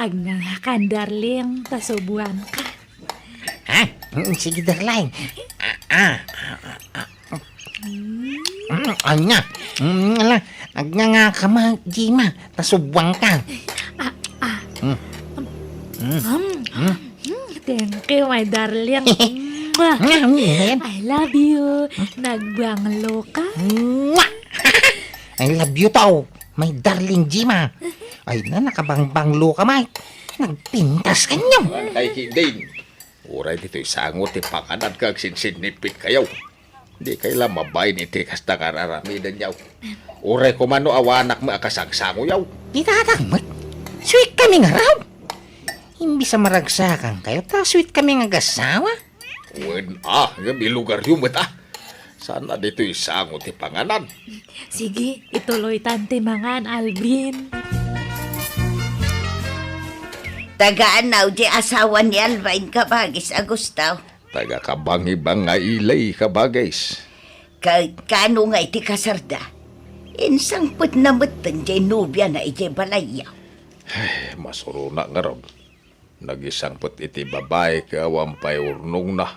Agnangakan, darling. Tasubuan ka. Ha? Sige, darling. Anya. Agna ka ma, Jima. Tasubwang ka. Thank you, my darling. I love you. Nagbanglo ka. I love you tao. My darling Jima. Ay na, nakabangbanglo ka, Mike. Nagpintas ka niyo. Ay, Kidin. Uray dito'y sangot, ipakanan kag sinsinipit kayaw. Di kayo lang mabayin iti kasta kararamidan yaw. Uray kumano awanak mo akasangsango yaw. Di tatakmat. Sweet kami nga raw. Imbis sa maragsakan kayo, ta sweet kami nga gasawa. Gabi lugar yung mata. Sana dito'y sangot ipanganan. Sige, ituloy tante mangan, Alvin. Tagaan na di asawa ni Alvin kabagis Agustaw. Taga kabang-ibang nga ilay kabagays. Kano nga iti kasarda. Insang put na matan di nubya na iti balayaw. Masuro na nga ron. Nagisang put iti babae kawampay urnong na.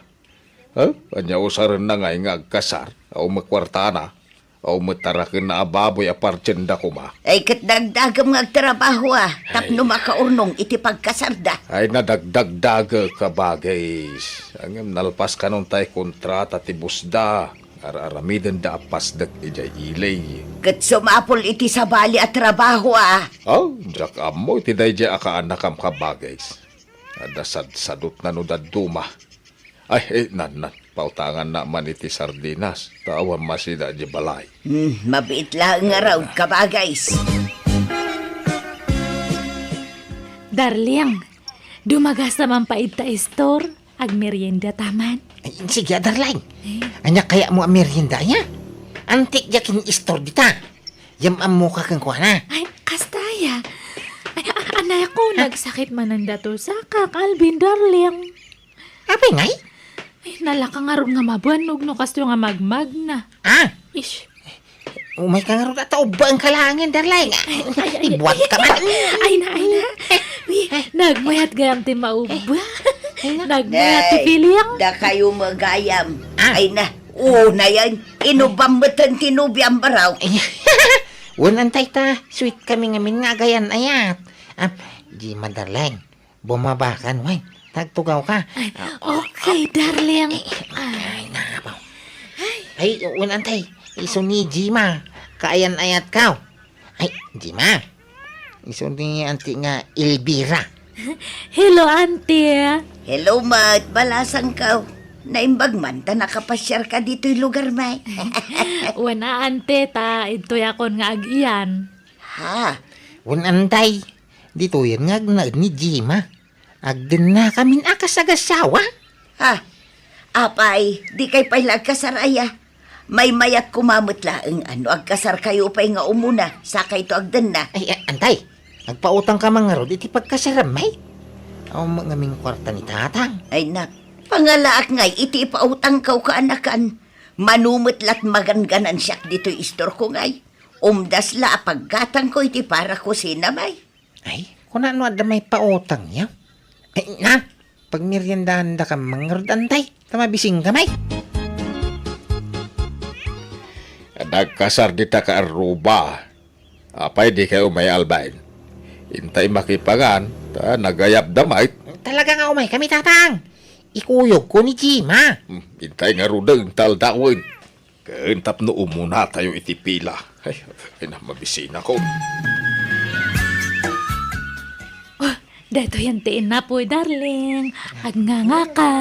Kanya usaran na nga nga agkasar. O makwarta na. O matarakin na ababoy apartenda ko ma. Ay katdagdagam nga agtrabaho tapno makaurnong iti pagkasarda. Ay nadagdagdaga ka bagays. Ang nalpas ka nung tay kontrata ti busda. Araramidan da apasdak ijay ilay. Kat sumapol iti sabali at trabaho Jak amo iti day jay akaanakam ka bagays. Adasad-sadot na no daduma. Ay, nan. Pautangan na man iti sardinas. Tawan masida di balay. Mabait lang nga raw kabagays. Darling, dumagas naman pa ita store. Agmerienda taman. Ay, sige, darling. Anya kaya mo ang merienda niya? Antik yakin istor dita. Yam mo ka kang kuha na. Ay, kastaya. Ay, anay ko, nagsakit mananda to sa Alvin, darling. Apay ngay? Ay, nalaka nga ron nga mabuanog no kasto nga magmag na. Ish. Umay ka nga rin at ba ang kalangin, darling? Ibuwat ka man. Ay na. Nagmayat gayam ti mauba. Nagmayat ti piling. Da kayo magayam. Ay na, na yan. Inubamatan tinubyang baraw. Unantay ta, sweet kami ngamin nga gayan ayat. Di madarling, bumabakan, way. Tagtugaw ka. Okay, darling. Ay, nakapaw. Ay, unantay, iso ni Jima, kaayan ayat ka. Ay, Jima, iso ni auntie nga Elvira. Hello, auntie. Hello, mat. Balasang ka. Naimbag man, ta nakapasyar ka dito'y lugar, may. Wana, auntie, ta ito yakon nga agiyan. Ha? Unantay, dito yan nga ni Jima. Agdin na kamin akasagasawa. Ha? Apay, di kay pa'y lagkasaraya. May mayat kumamot laeng agkasar kayo pa'y nga umuna. Saka ito agdan na. Ay, antay, nagpautang ka mga rod, iti pagkasaramay. Mga ming kwarta ni tatang. Ay nak, pangalaak ngay, iti ipautang kaw kaanakan. Manumot lat maganganan siyak dito istor ko ngay. Umdas la paggatang ko iti para ko sinamay. Ay, kung ano may pautang niya. Ay, na, pag meriendahan da ka mga rod, antay, tamabising kamay. Nagkasar dita ka aruba. Apay di kayo may albain. Intay makipangan, nagayap damay. Talaga nga umay kami, tatang. Ikuyog ko ni Jima. Intay nga rudeng taldawin. Kaintap no umuna tayo itipila. Ay na mabisina ko. Dato yan tiin na po, darling. Agnganga ka.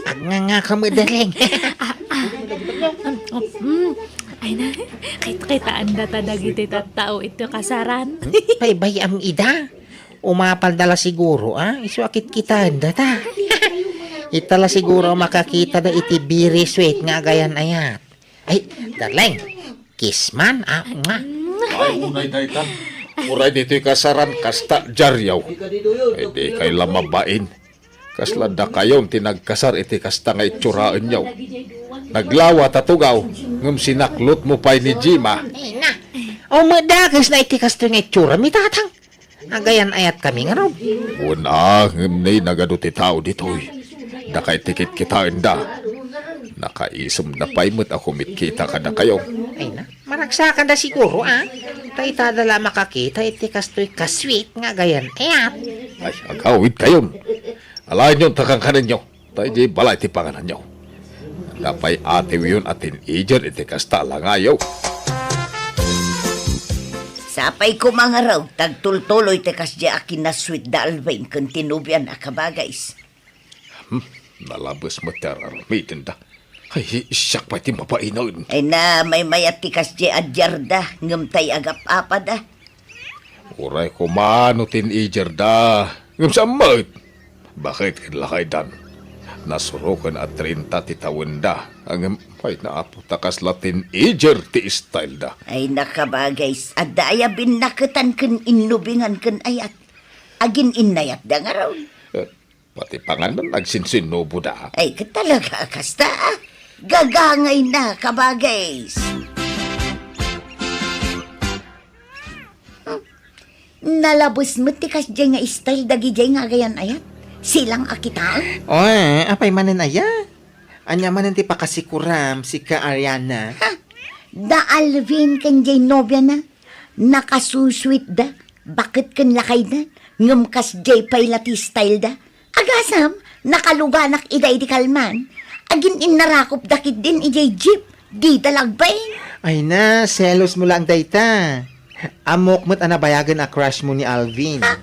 Agnganga ka mo, darling. Ay na, kita anda tadagiti tattao ito kasaran. Bay am ida. Umapal dala siguro, Isuakit kita anda ta. Itala siguro makakita da iti biri sweet nga gayan ayat. Ay, darling. Kiss man, nga. Ay unay daytan. Uray dito'y kasaran kasta jaryaw. Ay di kay lamabain. Kaslanda kayon tinagkasar iti kasta nga itsuraan yaw. Naglawa tatugaw. Ngum sinaklot mo pa'y ni Jima. Ay na. O madagas na iti kasto nga itsura mi tatang. Agayan ayat kami nga raw. Una, ngimnay nagaduti tao ditoy. Nakay tikit kita inda. Nakaisom na paimot ako mitkita ka na kayo. Ay na, maragsakan da siguro Tay tadala makakita iti kasto'y kasweet nga gayan ayat. Ay, agawid kayon. Alain yun, takang kanin nyo. Tayo di balay ti panganan nyo. Napay ate yun atin ijer iti kasta lang ayaw. Sapay ko mga raw, tagtultuloy tekas di akin na sweet da Alvin kung tinubyan akabagays. Nalabas mo tararamitin da. Ay, siyak pa iti mapainon. Ay na may mayat tikas di adyarda, ngamtay agap apada. Uray ko manutin ijer da. Ngam samot. Bakit kinlakay dan? Nasurukan at 30 titawin da. Ang ay naaputakas latin ijer ti style da. Ay nakabagays, adaya binakatan ken inubingan ken ayat. Agin inayat da nga raw. Pati panganan nagsinsinubo da. Ay katalaga kasta gagangay na kabagays. Nalabos mo tikas dyan nga style dagi dyan nga gayan ayat. Silang akitaan. Oy, apay manen aya. Anya manen ti pakasikuram si ka Ariana. Ha? Da Alvin kan jay nobya na. Nakasusweet da. Bakit kan lakay na? Ngumkas jay paylati style da. Agasam, nakaluganak iday di kalman. Agin inarakop dakit din ijay jeep. Di dalagbay. Ay na, selos mo lang dayta. Amok mo't anabayagan a crush mo ni Alvin. Ha?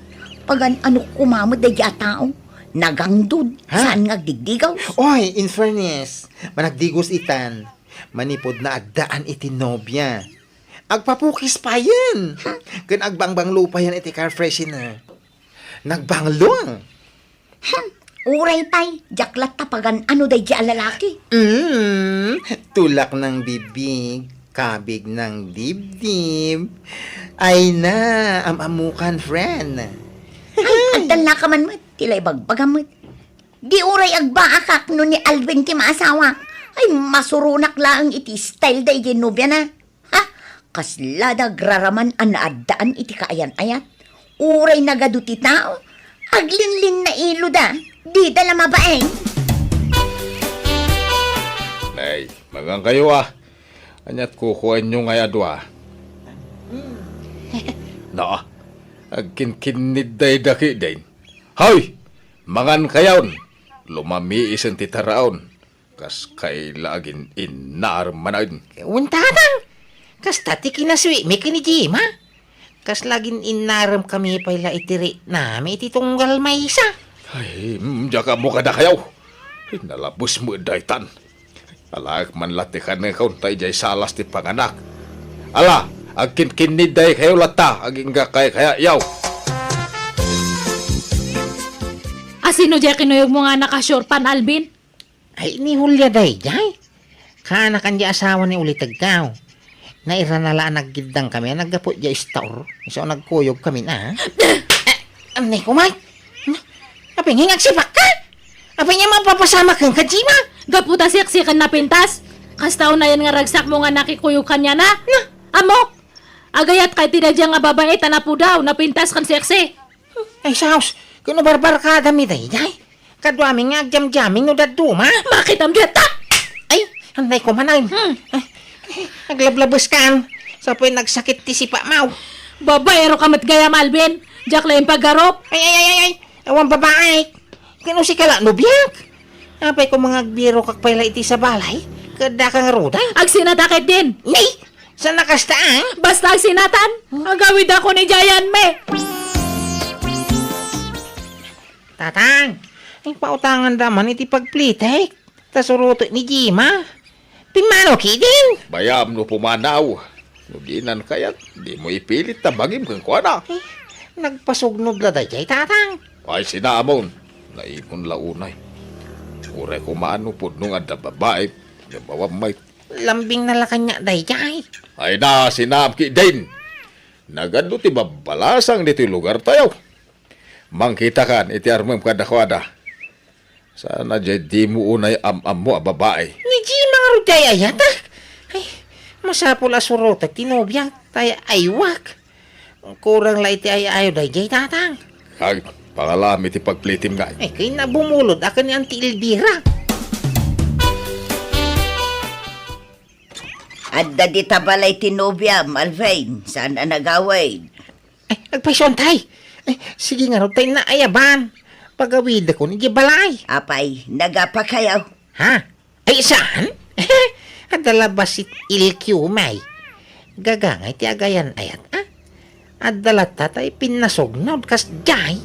Pagan ano kumamot da tao. Nagangdud. Ha? Saan nga digdigaw? Oy, in fairness, managdigos itan. Manipod na agdaan iti nobya. Agpapukis pa yan. Kan agbangbang lupa yan iti car freshener. Nagbanglong. Uray tay, jaklat tapagan ano day di lalaki. Tulak ng bibig, kabig ng dibdib. Ay na, amamukan friend. Ay, agdal na ka man mo. Tilay bagbagam mo. Di uray agbaakak no ni Alvin ti maasawa. Ay, masurunak lang iti style day ginubya na. Ha? Kaslada graraman ang naadaan iti kaayan ayat. Uray nagaduti tao. Aglinlin na ilo da. Di dala mabaeng. Ay, magang kayo Anyat kukuha nyo nga adwa. Na, agkinkinid day daki din. Hoy! Mangan kayaon! Lumami isang titaraon. Kas kailagin inarmanain. Untatang! Kas tati kinaswi, may kinijima. Kas lagin inaram kami pala itiri nami iti tunggal maysa. Ay, jaka mo kada kayaw. Ay, nalabos mo daytan. Alag man latikan nga kaun tayo jay salas ti panganak. Ala, agkinkinid day kayo lata. Aging kaya yaw. Asino dyan kinuyog mo nga nakasyurpan, Alvin? Ay, ni Hulya day, jay. Kanakan di asawa ni Ulitagkaw. Nairanalaan naggidang kami, naggapot di istor. So, nagkuyog kami na. Anay kumay. Apay nga nagsipak ka. Apay nga mapapasama kang kajima. Gaputa siksikan na pintas. Kastaw na yan nga ragsak mo nga nakikuyog kanya na. Amok! Agayat kay tinadya nga babae tanapo daw, napintas kan seksi. Ay, saus. Kuno barbar ka dami day, jay. Kadwami nga jam-jamming no daduma. Bakit ang diyata? Ay, anay kumanay. Naglablabas kan. Sa po'y nagsakit ti si Pamaw. Babaero ka matgayam, Alvin. Diyak lang yung paggarop. Ay. Awan babae. Kano si kala nubiyak. Apay ko mga biro kakpayla iti sa balay. Kada kang ruda. Ag sinatakit din. Nay! Sa nakasta Basta ag sinatan. Agawid ako ni Jayan me. Tatang, ay pautangan daman iti pagplitek. Tasuruto ni Jima. Pimano kidin. Bayam no pumanaw. Nuginan kayat, di mo ipilit tabagim kang kuana. Nagpasugnod la day, tatang. Ay sinamon, naimon launay. Uray kumaano po nung adda babae, nabawamay. Lambing na la kanya day. Ay na, sinabki din. Nagado ti babalasang dito lugar tayo. Mangkita kan, iti armam kadakwada. Sana jay di mo unay am mo babae. Ni Jima nga ruday ayata. Ay, masapul asurot at tinobyak. Tay aywak. Kurang la iti ayaw day jay tatang. Ay, pangalami ti pagplitim nga. Ay, kay nabumulod akan ni Auntie Elvira. Adda di tabalay tinobya, Alvin. Saan na nagawid? Ay, nagpasyon tay. Ay, sige nga raw tay na ayaban. Pagawid ako ni balay. Apay, nagapakayaw. Ha? Ay, saan? Adala ba si Ilkyu may? Gagangay ti agayan ayat, ha? Adala tatay pinasognaw kas jay.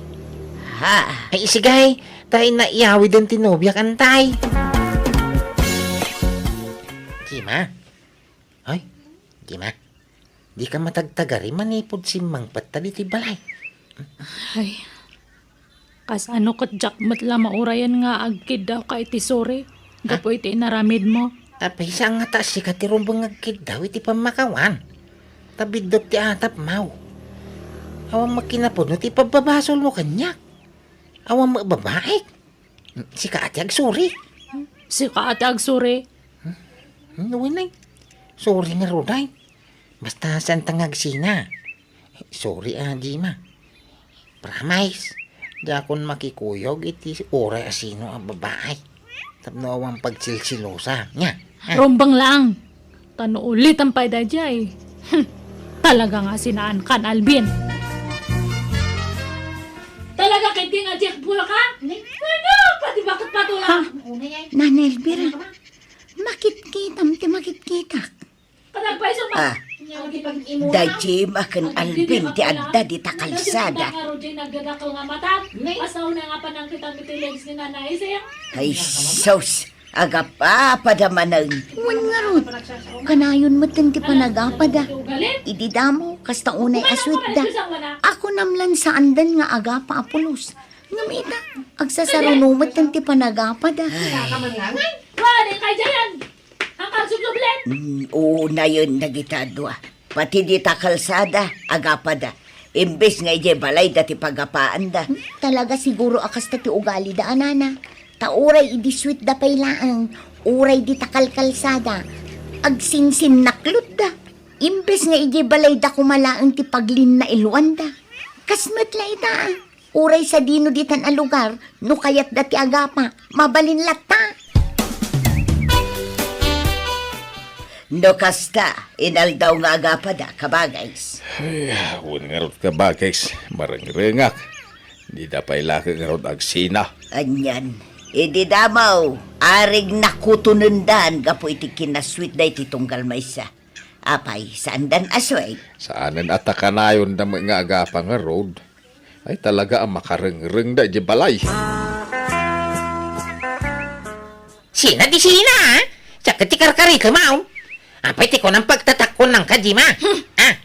Ha? Ay, sigay, tay na iyawi din tinobya kan tay. Gima? Ay, Gima? Di ka matagtagari manipod si Mang Patali ti balay. Ay, kas ano kat jakmat la maurayan nga agkid daw ka iti sore. Gapo iti inaramid mo. Apay, sa nga taas si katirumbang agkid daw iti pamakawan. Tabidot ti atap mau. Awang makinapod no ti pababasol mo kanyak. Awang mababaik. Si kaati agsuri. Si kaate agsure. Nuwinay. Sorry nga roday. Basta saan tangagsina. Sorry Gima. Promise. Di akong makikuyog iti oray asino ang babae. Tapno awang pagsilsilosa. Nga. Rombang lang. Tano ulit ang payda jay. Talaga nga sinaan kan Alvin. Talaga kiting nga Jack Bull ka? Ano? Pati bakit patulang? Nana Elvira, makit-kitam ti makit-kitak. Kanagpaiso ma. Ah, dajim akan Alvin ti adda di takalsada. Nagdadakal nga mata. Asaw na nga pa nang kita mitilegs ni nanay siya. Ay, sos, agapa padamanang. Wan nga ron, kanayon mo ti panagapada. Idi damo, kasta unay aswit da. Ako namlan sa andan nga agapa apulos. Ngamita, agsasarunumot ng ti panagapada. Wala kay Jayan. Ang kagsublen. Una yun nagitadwa. Pati di takalsada, agapada. Imbes nga ije balay dati pagapaan da. Talaga siguro akas ti ugali da anana. Tauray idi sweet da paylaan. Uray di takalkalsada. Agsinsin naklot da. Imbes nga ije balay da kumalaang ti paglin na iluan da. Kasmet la ita. Uray sa dino ditan a lugar. No kayat dati agapa. Mabalin lata. No kasta, inaldaw nga agapa da, kabagays. Ay, ungarot ka ba, Kex? Marangrengak. Di da pa'y laki ngarot agsina. Anyan, idi damaw, arig nakutunundan, gapo iti kinasweet da iti tunggal maysa. Apay, saan dan asway? Saanan atakanayon na mga agapa nga road, ay talaga ang makarengreng da di balay. Sina di sina, ha? Tsaka ti karkari ka mau. Apay ti ko ng pagtatakon ng Kajima.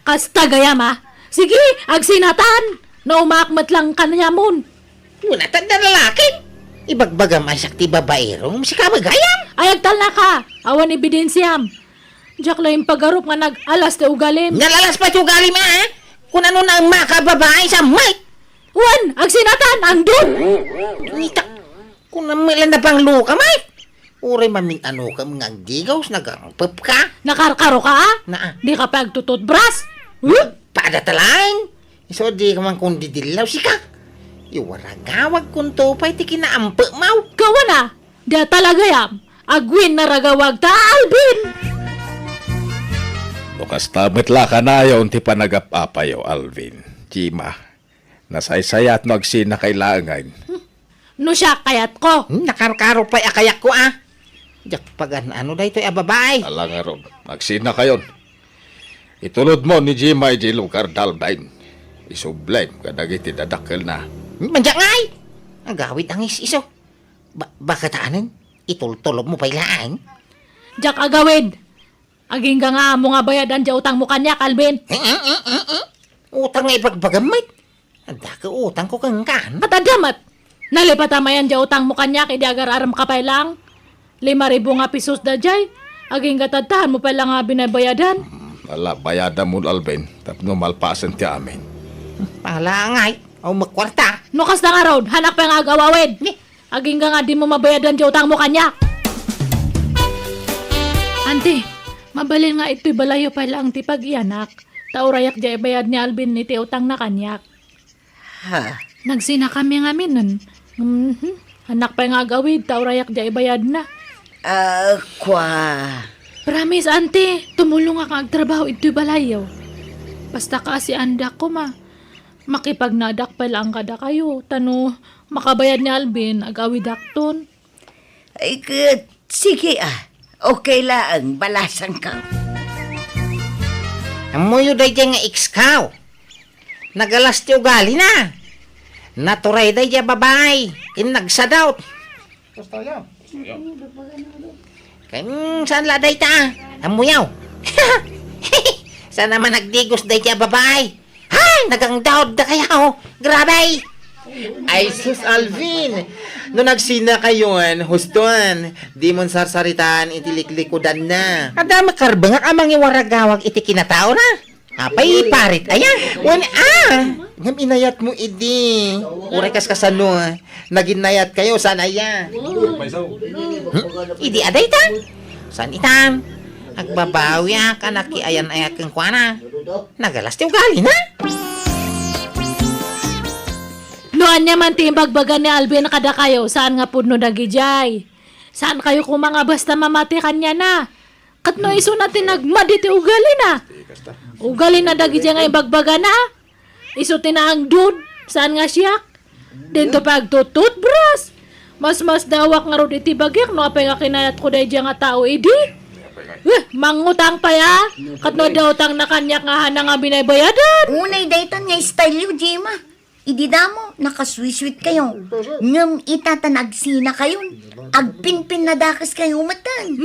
Kasta gaya ma. Sige, agsinatan. Na umakmat lang kanya mon. Una tanda lalaki. Ibagbagam ay sakti babaerong si kabagayam. Ay agtal na ka. Awan ebidensyam. Diyak lang yung pagarup nga nag-alas te ugalim. Nalalas pa ti ugali ma, ha? Kung ano na ang makababae sa mic. Wan, agsinatan, andun. Nita, kung namilan na pang luka, mic. Uray maming ano ka mga gigaws nagangpap ka. Nakarkaro ka ah? Na, Di ka pagtututbras? padatalain. So di ka man kundi dilaw si ka. Iwaragawag kung to pa'y ti kinaampa mau. Gawa na. Di talaga yam. Agwin na ragawag ta, Alvin. Lukas tamit la ka na yun ti panagapapayo, Alvin. Jima, nasaysayat no agsina kailangan. No siya kayat ko. Nakarkaro pa'y akayak ko ah. Diyak pagan ano da ito'y ababay. Ala nga ron, agsina kayon. Itulod mo ni Jima iti lugar dalbain. Isublem kadagiti dadakkel na. Mandiyak ngay. Ang gawid ang iso. Baka taanan, itultulob mo pa'y laan. Diyak agawid. Aging ka nga mo nga bayadan di utang mo kanya, Alvin. Utang nga ibagbagamit. Anda ka utang ko kang kan. Katadamat. Nalipatamayan di utang mo kanya kay di agar-aram ka pa lang. 5,000 nga pisos da jay. Aging katatahan mo pa lang nga binabayadan. Ala, bayada mo, Alvin. Tapno malpasan ti amin. Palangay. O magkwarta. Nukas na nga road, hanak pa nga agawawid. Aging ka nga di mo mabayadan di utang mo kanya. Auntie, mabalin nga ito'y balayo pa lang ti pag-ianak. Taurayak di bayad ni Alvin iti utang na kanyak. Ha? Nagsina kami nga minon. Anak pa nga gawid, taurayak di bayad na. Kwa. Promise, ante, tumulong nga kang trabaho ito'y balayaw. Basta kasi andak ko makipagnadak pa lang kada kayo. Tano, makabayad ni Alvin, agawid akton. Ay, sige Okay lang, balasan ka. Amuyo day dyan nga ikaw. Nagalas ti ugali na. Naturay day dyan babay. Inagsadaut. Saan la day ta? Amuyaw. Saan naman nagdigos day dyan babay? Hay! Nagangdaod na kayo. Grabe! Ay, sus Alvin! No nagsina kayon, huston, di mon sarsaritan, itiliklikudan na. Ada makarbangak amang iwaragawag iti kinatao na. Apay parit ayan. Ngam inayat mo idi. Uray kas kasano, naginayat kayo, sana ya. Idi aday ta. San itam? Agbabawi ka naki ayan ayak kang kuana. Nagalas ti ugali na. Noan niya man timbagbagan ni Alvin kada kayo, saan nga puno nagijay? Saan kayo kung mga basta mamati kanya na? Katno iso natin nagmaditi ugali na. Ugali na dagijay nga imbagbaga na. Iso tinaang dud, saan nga siya? Dito pagtututbrush. Mas dawak nga ro iti bagyak, no apay nga kinayat ko dahi nga tao idi. Mangutang pa ya. Katno daw utang na kanyak nga hanang nga binaybayadan. Unay dayton nga style yu, Jima. Idida mo, nakaswiswit kayo. Ngam itatanagsina kayo. Agpinpin na dakas kayo matan.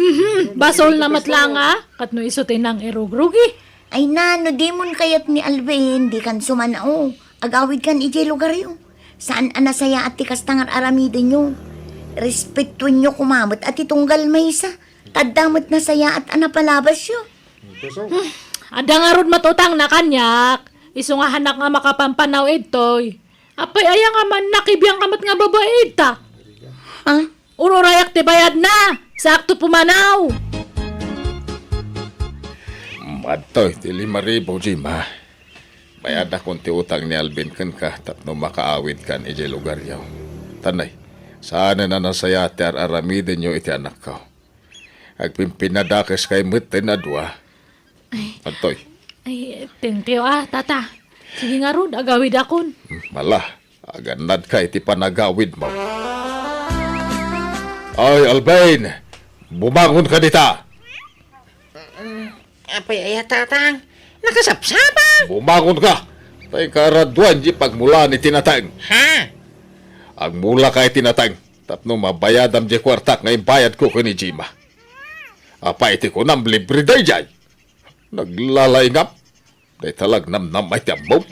Basol na matlanga. Katno iso tinang irugrugi. Ay nano, di mon kayat ni Alvin, di kan sumanao. Agawid kan ijay lugar yu. Saan anasaya at tikas tangar aramidin nyo. Respetuin nyo kumamot at itunggal maysa. Tadamot na saya at anapalabas yu. Ada nga rod matutang na kanyak. Iso nga hanak nga makapampanaw itoy. Apay aya nga man nakibiyang kamat nga babae ita. Ha? Urorayak ti bayad na. Sakto pumanaw. Madtoy, ti 5,000, Jima. Bayad akong ti utang ni Alvin kan ka, tapno makaawid kan iti lugar yaw. Tanay, saan na nasaya ti aramidin nyo iti anak ko. Agpimpinadakes kay mutin na dua. Madtoy, Ay, thank you tata. Sige nga rod, agawid akon. mala, aganad ka iti panagawid mo. Ay, Alvin, bumangon ka dita. Apay ayatatang. Nakasapsapa. Bumangon ka. Tay karaduan di pagmula ni tinatang. Ha? Ang mula kay tinatang, tapno mabayadam di kwartak ngayon bayad ko ni Jima. Apa iti ko nam libre day jay. Naglalaingap. Day talag namnam ay tiyambo.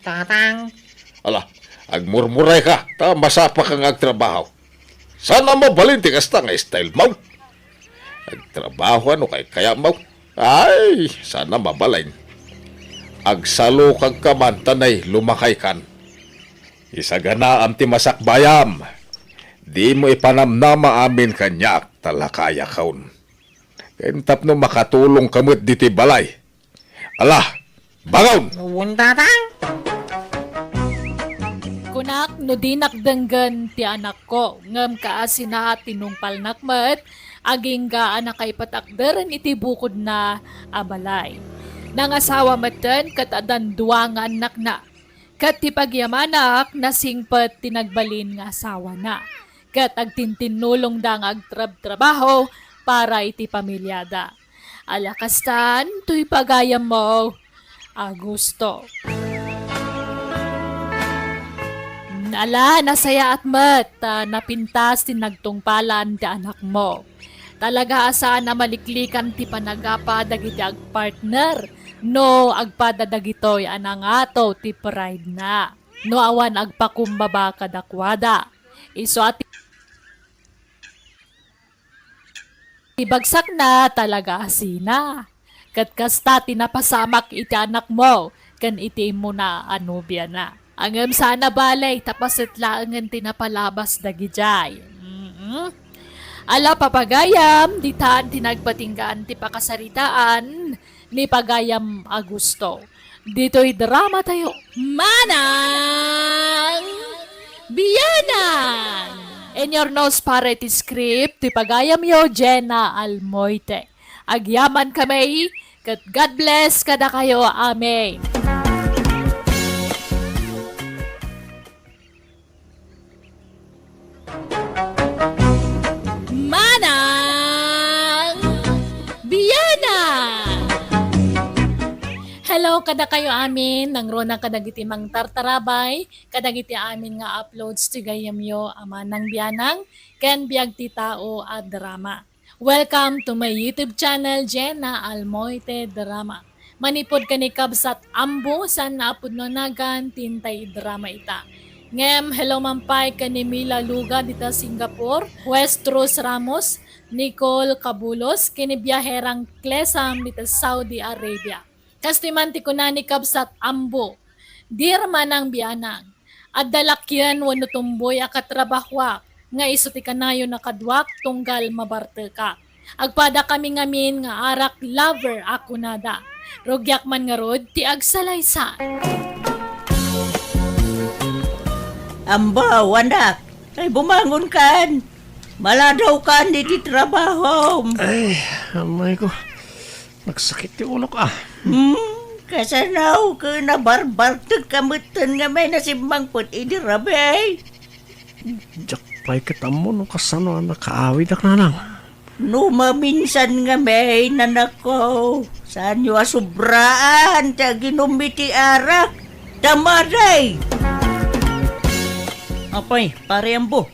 Tatang. Ala, agmurmuray ka. Ta masapa kang agtrabaho. Sana mabalin ti kasta nga style mo. Agtrabaho ano kay kaya mo. Ay, sana mabalain. Agsalo kag kamantanay lumakay kan. Isagana am ti masakbayam. Di mo ipanamnama amin kanyak talakaya kaun. Kentap no makatulong kamot diti balay. Ala, bangon! Uwan tatang. Kunak, no di nakdanggan ti anak ko. Ngam kaasin na tinungpal nakmat. Aging gaan na kay patakdaran iti bukod na abalay. Nangasawa matan katadan duwa nga anak na. Kat ti pagyamanak nasingpat tinagbalin nga asawa na. Kat agtintinulong da nga agtrab-trabaho para iti pamilyada. Alakastan, tuy pagayam mo, Agusto. Ala, nasaya at mat, napintas tinagtungpalan ti anak mo. Talaga asaan na maliklikan ti panagapa dagiti agpartner, no agpada dagitoy anangato ti pride na. No awan agpakumbaba kadakwada. Iso at ibagsak na talaga asina. Kat kasta tinapasamak iti anak mo, kan iti mo na anubya na. Angam sana balay, tapasit laangan tinapalabas dagijay. Ala papagayam, ditaan tinagpatinggaan ti pakasaritaan ni Pagayam Agusto. Dito'y drama tayo. Manang Biyanan! In your nose parity script, ti pagayam yo, Jenna Almoite. Agyaman kami, kat God bless kada kayo. Amen. Manang Biyanan! Hello, kada kayo amin, nang ronang kadagiti mang tartarabay, kadagiti amin nga uploads ti gayamyo ama ng biyanang, ken biag ti tao at drama. Welcome to my YouTube channel, Jenna Almoite Drama. Manipod ka ni Kabsat Ambo, san naapod no nagan, tintay drama ita. Ngem, hello mampay ka ni Mila Luga dita Singapore, Westros Ramos, Nicole Cabulos, kinibiyaherang Klesam dita Saudi Arabia. Kastimanti ko na ni Kabsat Ambo, dirma ng biyanang, at dalakyan wano tumboy akatrabahwak, nga isuti kanayo nakadwak tunggal mabarte ka. Agpada kami ngamin nga arak lover ako nada. Rogyak man nga rod, ti agsalaysa. Ambaw, anak. Ay, bumangon kan. Maladaw kan di trabaho. Ay, amay ko. Nagsakit yung ulo ka. Kasanaw ka na barbar kamutan nga may nasimbang put idirabe. Jakpay kita mo nung kasano ang nakaawid ak nanang. Numaminsan nga may nanako. Saan nyo asubraan ta ginumiti arak. Tamaday. Apay, pare ambo.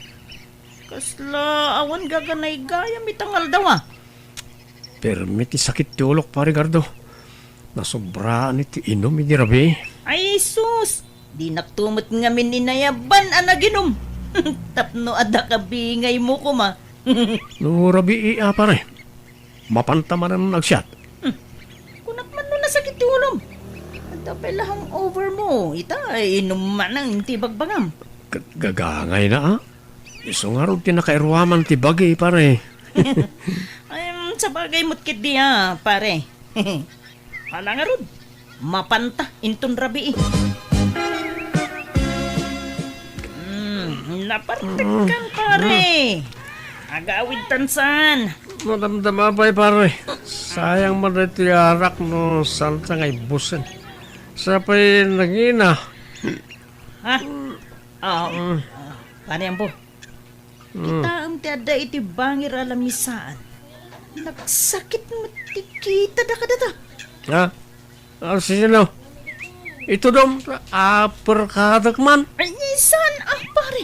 Kasla awan gaganay gaya mitangal daw ah. Permiti sakit ti ulok pa Ricardo. Nasobraan iti inom iti rabi. Ay, sus! Di naktumot nga mininayaban anaginom. Tapno ada kabingay mo ko ma. No rabi iya pare. Mapantama na nagsyat. Kunak man no nasakit ti ulom. Tapay lahang over mo. Ita ay inom man ang tibagbagam. Gagangay na ah. Iso nga rin tinakairuaman ti bagay pare. Ay, sa bagay mo't kit di ha, pare. Hala nga rod. Mapanta, inton rabi napartek kang pare. Agawid tansan. Madamdama pa pare. Sayang man rin ti arak no santa ngay busen. Sa pa'y nagina. Ha? Pare ambo. Kita ang tiada iti bangir alamisaan. Nagsakit matikita da kadata. Ha? Sino? Ito dom, aperkadak man. Ay, saan ang pare?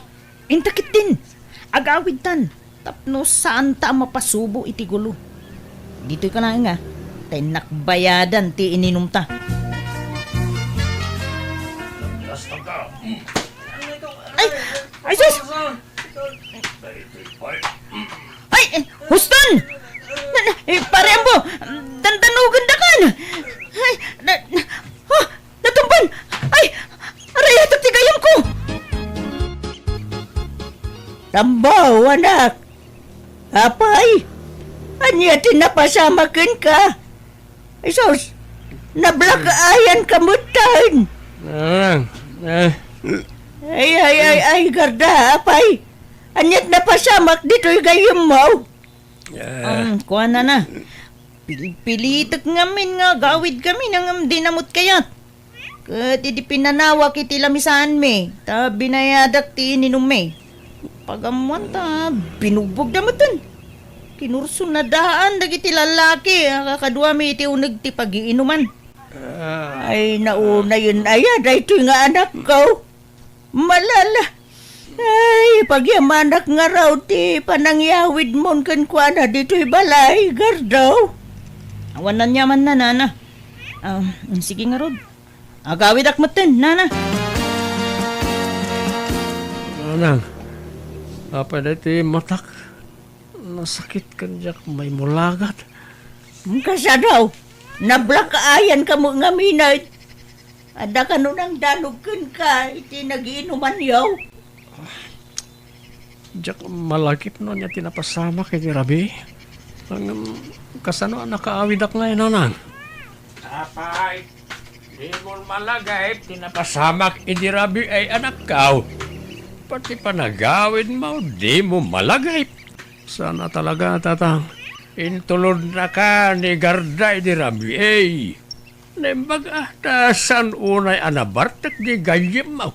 Intakit din. Agawid tan. Tapno saan ta mapasubo iti gulo. Dito'y ka na nga. Tay nakbayadan ti ininom ta. Ay, sus! Ay, Huston! Pare ambo, dandanugan da kan! Ay, natumban! Ay, aray, atak tigayam ko! Tambaw, anak! Apay! Anya tinapasamakin ka! Ay, sus! Nablakaayan kamutan! Ay, garda, apay! Anyat napasamak dito'y gayam mo! Kuha na. Pilitak ngamin nga, gawid kami nang dinamot kayat. Kat iti pinanawak iti lamisaan me, ta binayadak ti ininom me. Pagamuan ta, binugbog damutan. Kinursun na daan, dagiti lalaki, kakadwa me iti unag ti pag-iinuman. Ay, nauna yun ayad, ay ito'y nga anak ko. Malala. Ay, pagyamanak nga raw ti panangyawid mon kan kuana dito'y balay, gardaw. Awan na nyaman na, nana. Sige nga rod. Agawid akmaten, nana. Anang, apa na iti matak? Nasakit ka diyak may mulagat. Kasa daw, nablakaayan ka mo nga minay. Ada ka nun ang danugkan ka, iti nagiinuman yaw. Diyak malakip no niya tinapasama kay Rabi. Ang kasano ang nakaawid ak ngayon, anang? Apay, Di mo malagay, tinapasamak idirabi ay anak ka. Pati panagawin mo, di mo malagay. Sana talaga, tatang. Intulod na ka ni Garda idirabi ay. Nembag atasan unay anabartek di gayem mo.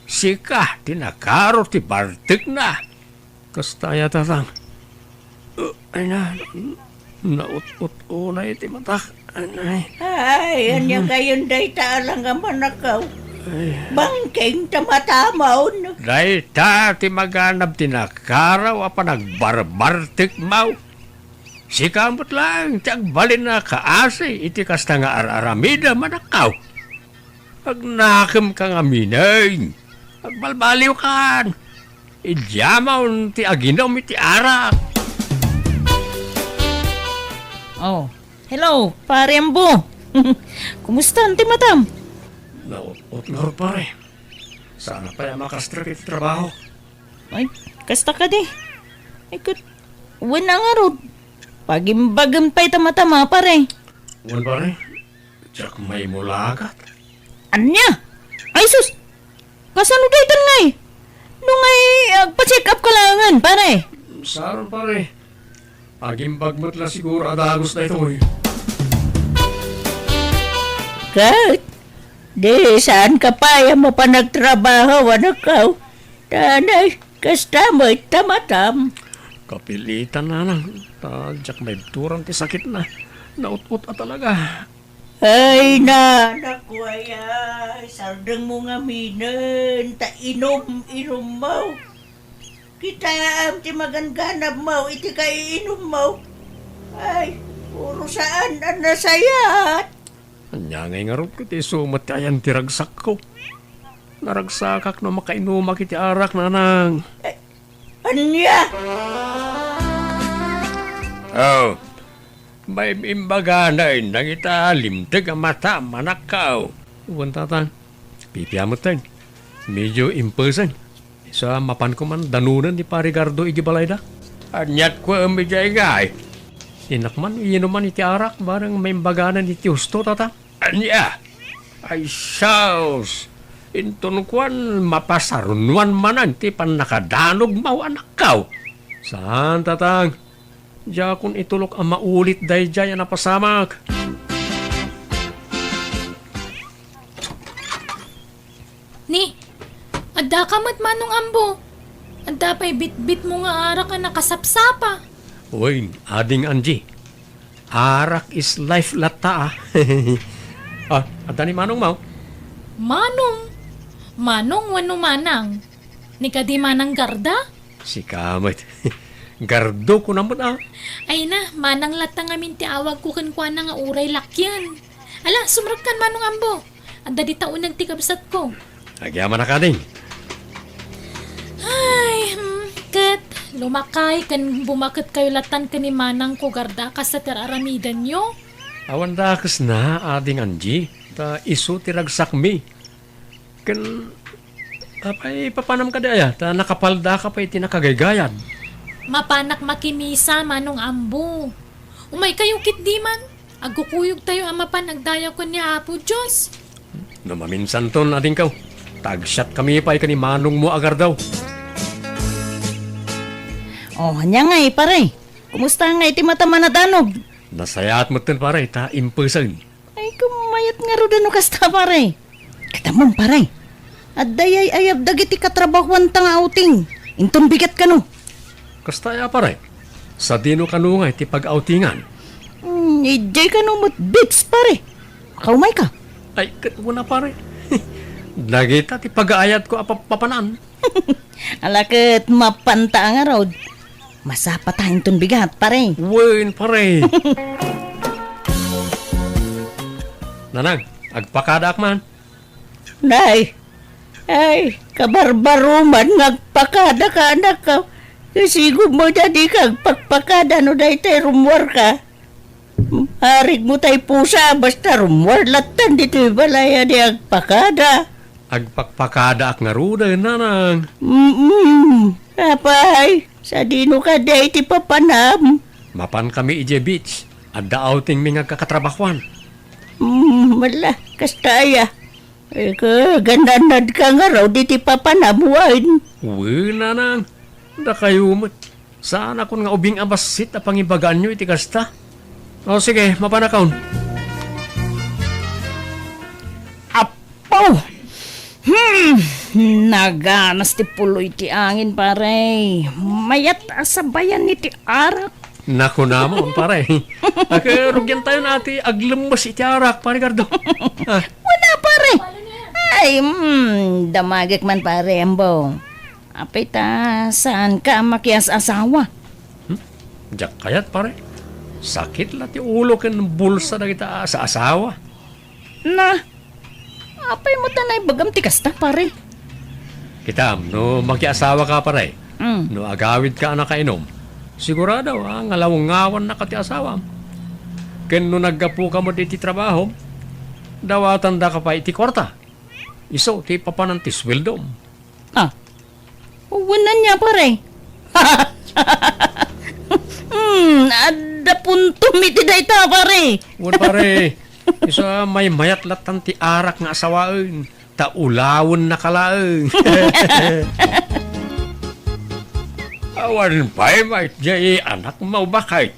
Sika, tinakaro ti bartek na. Kastaya, tatang. Ay na, naut-ut unay ti matak. Ay, anya kayon day taalang nga manakaw. Bangking tamatamaw no. Dahil ta ti maganap tinakaraw apa nagbarbartik mau. Si kamot lang, tiyag balin na kaasi, iti kasta nga araramida manakaw. Pag nakim ka nga minay, pagbalbaliw kan, idyamaw ti aginom iti arak. Oh, hello, pare Ambo. Kumusta, Auntie Matam? Naut nga ro pare. Sana pa yung makastrap iti trabaho. Ay, kasta ka di. Ay, wala nga ro. Pagimbagam pa itamatama, pare. Wan pare, tiyak may mulagat. Anya? Ay, sus! Kasano daytan nga eh? Nung ay pa-check up ka langan, pare. Saron pare, agimbag mo't la siguro adagos na ito eh. Kat, di saan ka pa yung mo pa nagtrabaho, anak ka? Tanay, kasta mo itamatam. Kapilitan na lang. Tadyak may turang ti sakit na. Naut-ut talaga. Ay na, naku ay, sardang mo nga minan, ta inom mo. Kita am ti maganganap mo, iti kay inom mo. Ay, puro saan ang nasayat. Anya ngay nga rin ko ti sumat ayan ti ragsak ko. Naragsakak na makainumak iti arak na nang. Anya? Oh, may imbaga na nang italim ang mata manakaw. Uwan tatang, pipiamot tayo. Medyo imperson. Sa mapan ko man danunan ni Parigardo igibalayda. Anyat ko ang medya igay. Inakman, inuman iti arak, barang may imbaganan iti husto tatang. Anya, ay syaos. Intunkuan mapasarunwan manan ti pan nakadanog mau anakaw. Saan tatang? Diya kung itulok ang maulit dahi dya yan napasamak. Ni, adda ka mat manong Ambo. Adda pa'y bit-bit mo nga arak ka nakasapsapa. Uy, ading Anji. Arak is life lata ah. Adda ni Manong Mau. Manong wano manang. Ni ka di manang Garda? Si Kamit. Gardo ko naman ah. Ay na, manang latang amin ti awag ko kankwa na nga uray lakyan. Ala, sumrag kan manong Ambo. Adda di taon nagtikabsat ko. Agyaman na ka ding. Ay, kat, lumakay kan bumakit kayo latan ka ni manang ko Garda ka sa teraramidan nyo. Awan dakas na ading Anji. Ta isu tiragsak mi. Kan apay papanam ka daya. Ta nakapalda ka pa iti nakagaygayan. Mapanak makimisa manong Ambo. Umay kayo kitdiman. Agkukuyog tayo ang mapanagdaya ko niya Apo Diyos. Namaminsan ton ading kaw. Tagshot kami pa ni Manong mo agar daw. Oh, anya nga eh, pare. Kumusta nga iti matama na danog? Nasayat mo tin pare, ta imperson. Ay, kumayat nga ro dano kasta, pare. Katamon, pare. At dayay ayab dagiti katrabahuan tang outing. Inton bigat ka no. Kastaya pare, sa dino kanungay ti pag-outingan. Ijay ka no mo't bits, pare. Kaumay ka. Ay, katmo na pare. Nagita ti pag-aayat ko papanan. Alakit mapanta nga rod. Masapa tayong ton bigat, pare. Wen pare. Nanang, agpakadak man. Nay, ay, kabarbaruman ngagpakada ka anak ka. Kasigog mo jadi kag pagpakada no dahi tayo rumwar ka. Harig mo tayo pusa basta rumwar latan dito balaya di agpakada. Agpakpakada ak nga ruda, nanang. Apay, sa dino ka dahi ti papanam. Mapan kami ije beach. Adda outing mi nga kakatrabahuan. Mala, kastaya. Gandanad ka nga raw, di ti papanabuhain. Uy na nang. Da kayo mo't. Saan ako nga ubing abasit a pangibagaan nyo iti kasta? O sige, mapanakaon. Apaw! Naganas ti puloy ti angin, pare. Mayat asabayan ni ti arak. Naku namon, pare. Rugyan tayo na ati aglembas iti arak, pare Gardo. Wala, pare. Ay, damagak man, pare, ambo. Apay ta, saan ka makias asawa? Diyak kayat, pare. Sakit lang ti ulo ken bulsa na kita sa asawa. Na, apay mo tanay bagam ti kasta, pare. Kitam, no makiasawa ka, pare. Mm. No agawid ka na kainom. Sigurado, ngalawang-ngawan na ka ti asawa. Ken no naggapu ka mo di ti trabaho, dawatan da ka pa iti kwarta. Iso, ti papanantis wildom. Ah, uwanan niya, pare. Ada punto miti dayta, pare. Wan pare, isa may mayat latan ti arak nga asawaen. Taulawon na kalaen. Awan pa'y may jay anak mo bakit?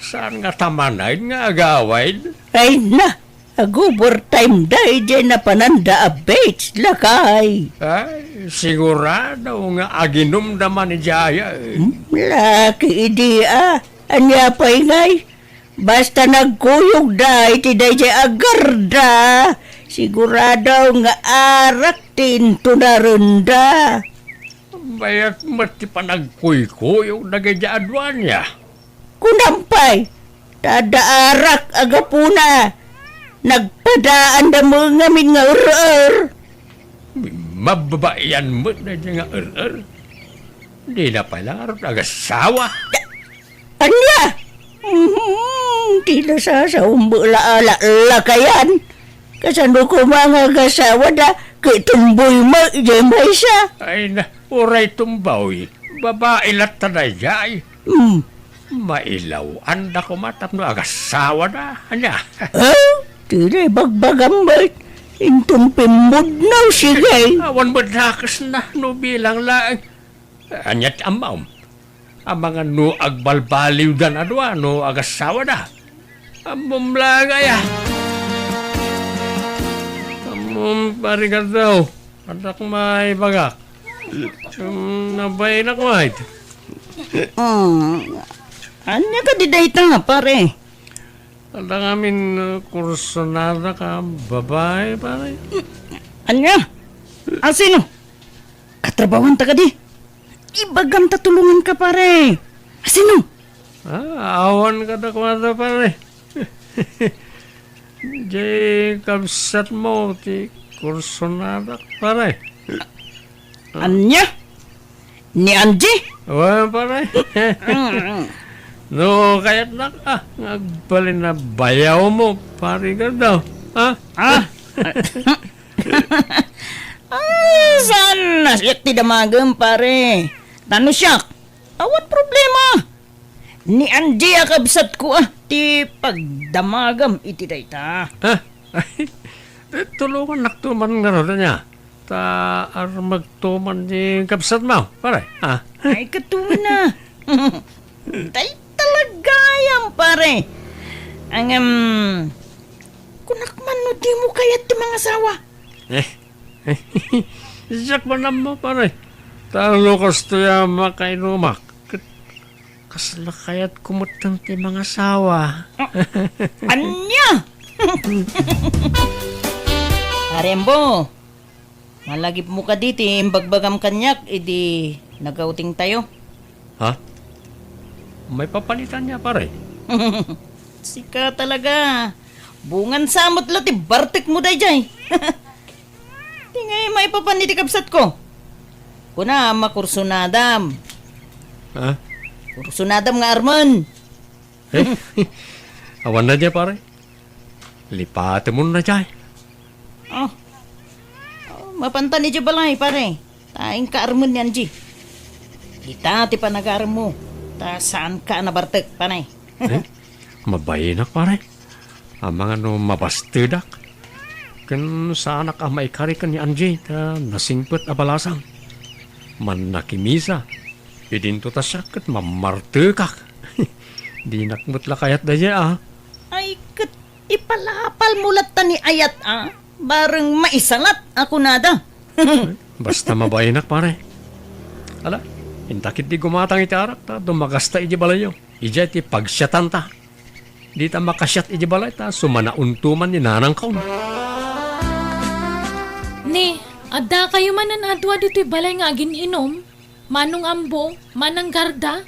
Saan nga tamanayin nga agawid? Ay na, agubor time day dyan na pananda a beach lakay. Ay, sigurado nga aginom naman ni Jaya. Laki idea, anya pa'y ngay. Basta nagkuyog da, iti day dyan agarda. Sigurado nga arak tinto na runda. Bayat mati pa nagkuy-kuy yung nagayadwan niya. Kunampay, tadaarak agapuna. Nagpadaan da mo ngamin nga ur-ur. Mababayan mo na dyan nga Di na pala rin agasawa. Anya? Tila sa umbula-ala kayan. Kasano ko mga gasawa da, kay tumboy mo, jay may siya. Ay na, uray tumbaw. Babae lat tanay jay. Mailaw, anda ko matap no agasawa na. Anya? Oh, tila bagbagambay. Intong pimbod na sige. Awan mo nakas na no bilang lang. Anyat amaw. Ang mga no agbalbaliw dan adwa no agasawa na. Amom lang ay parigar daw. Anak may bagak. Nabay na kumain. Anya ka di dayta nga, pare? Anak amin kurso na ka babae, pare. Anya? Sino? Katrabawan ta ka di? Ibagam tatulungan ka, pare. Sino? Awan ka na kumata, pare. Jay, kabsat mo, ti kurso na pare. Anya? Ni Angie? Awan, pare. No, kaya't ngagbalin na bayaw mo, pare ka daw. Saan nasyak ti damagam, pare? Tano siyak? Awan problema. Ni Angie akabsat ko ti pagdamagam iti dayta. Tulungan naktuman nga rin niya. Magtuman di kapsat mo, pare. Ay, katuwa na. Tay talaga yan, pare. Ang, kunakman no di mo kayat ti mga asawa. Siyak ba naman, pare? Talo kasto yung makainumak. Kasla kaya't kumutang ti mga asawa. Anya? Arembo, malagip mo ka diti, imbagbagam kanyak, idi nagauting tayo. Ha? May papalitan niya, pare. Sika talaga. Bungan samot lati, bartek mo day jay. Tingay may papaniti kapsat ko. Kuna, makursunadam. Ha? Kursunadam nga Arman. Awan na dyan, pare. Lipatin mo na dyan. Mapanta ni balay, pare. Taing ka Arman yan, G. Kita ti panag-aram mo. Ta saan ka nabartek, panay. Mabayinak, pare. ang mga no mabastidak. Kan sa anak may kari kan ni Anjay ta nasingpet abalasang. Man nakimisa. Idinto ta siya kat mamartekak. Di nakmutla kayat daya Ay, kat ipalapal mulat ta ni ayat Bareng maisalat ako nada. Basta mabayinak pare. Ala, intakit di gumatang iti arak ta, dumagasta iti balayo. Ija iti pagsyatan ta. Di ta makasyat iti balay ta, sumanauntuman ni nanang kaon. Ni, adda kayo manan adwa dito'y balay nga agin inom. Manong ambo, manang garda.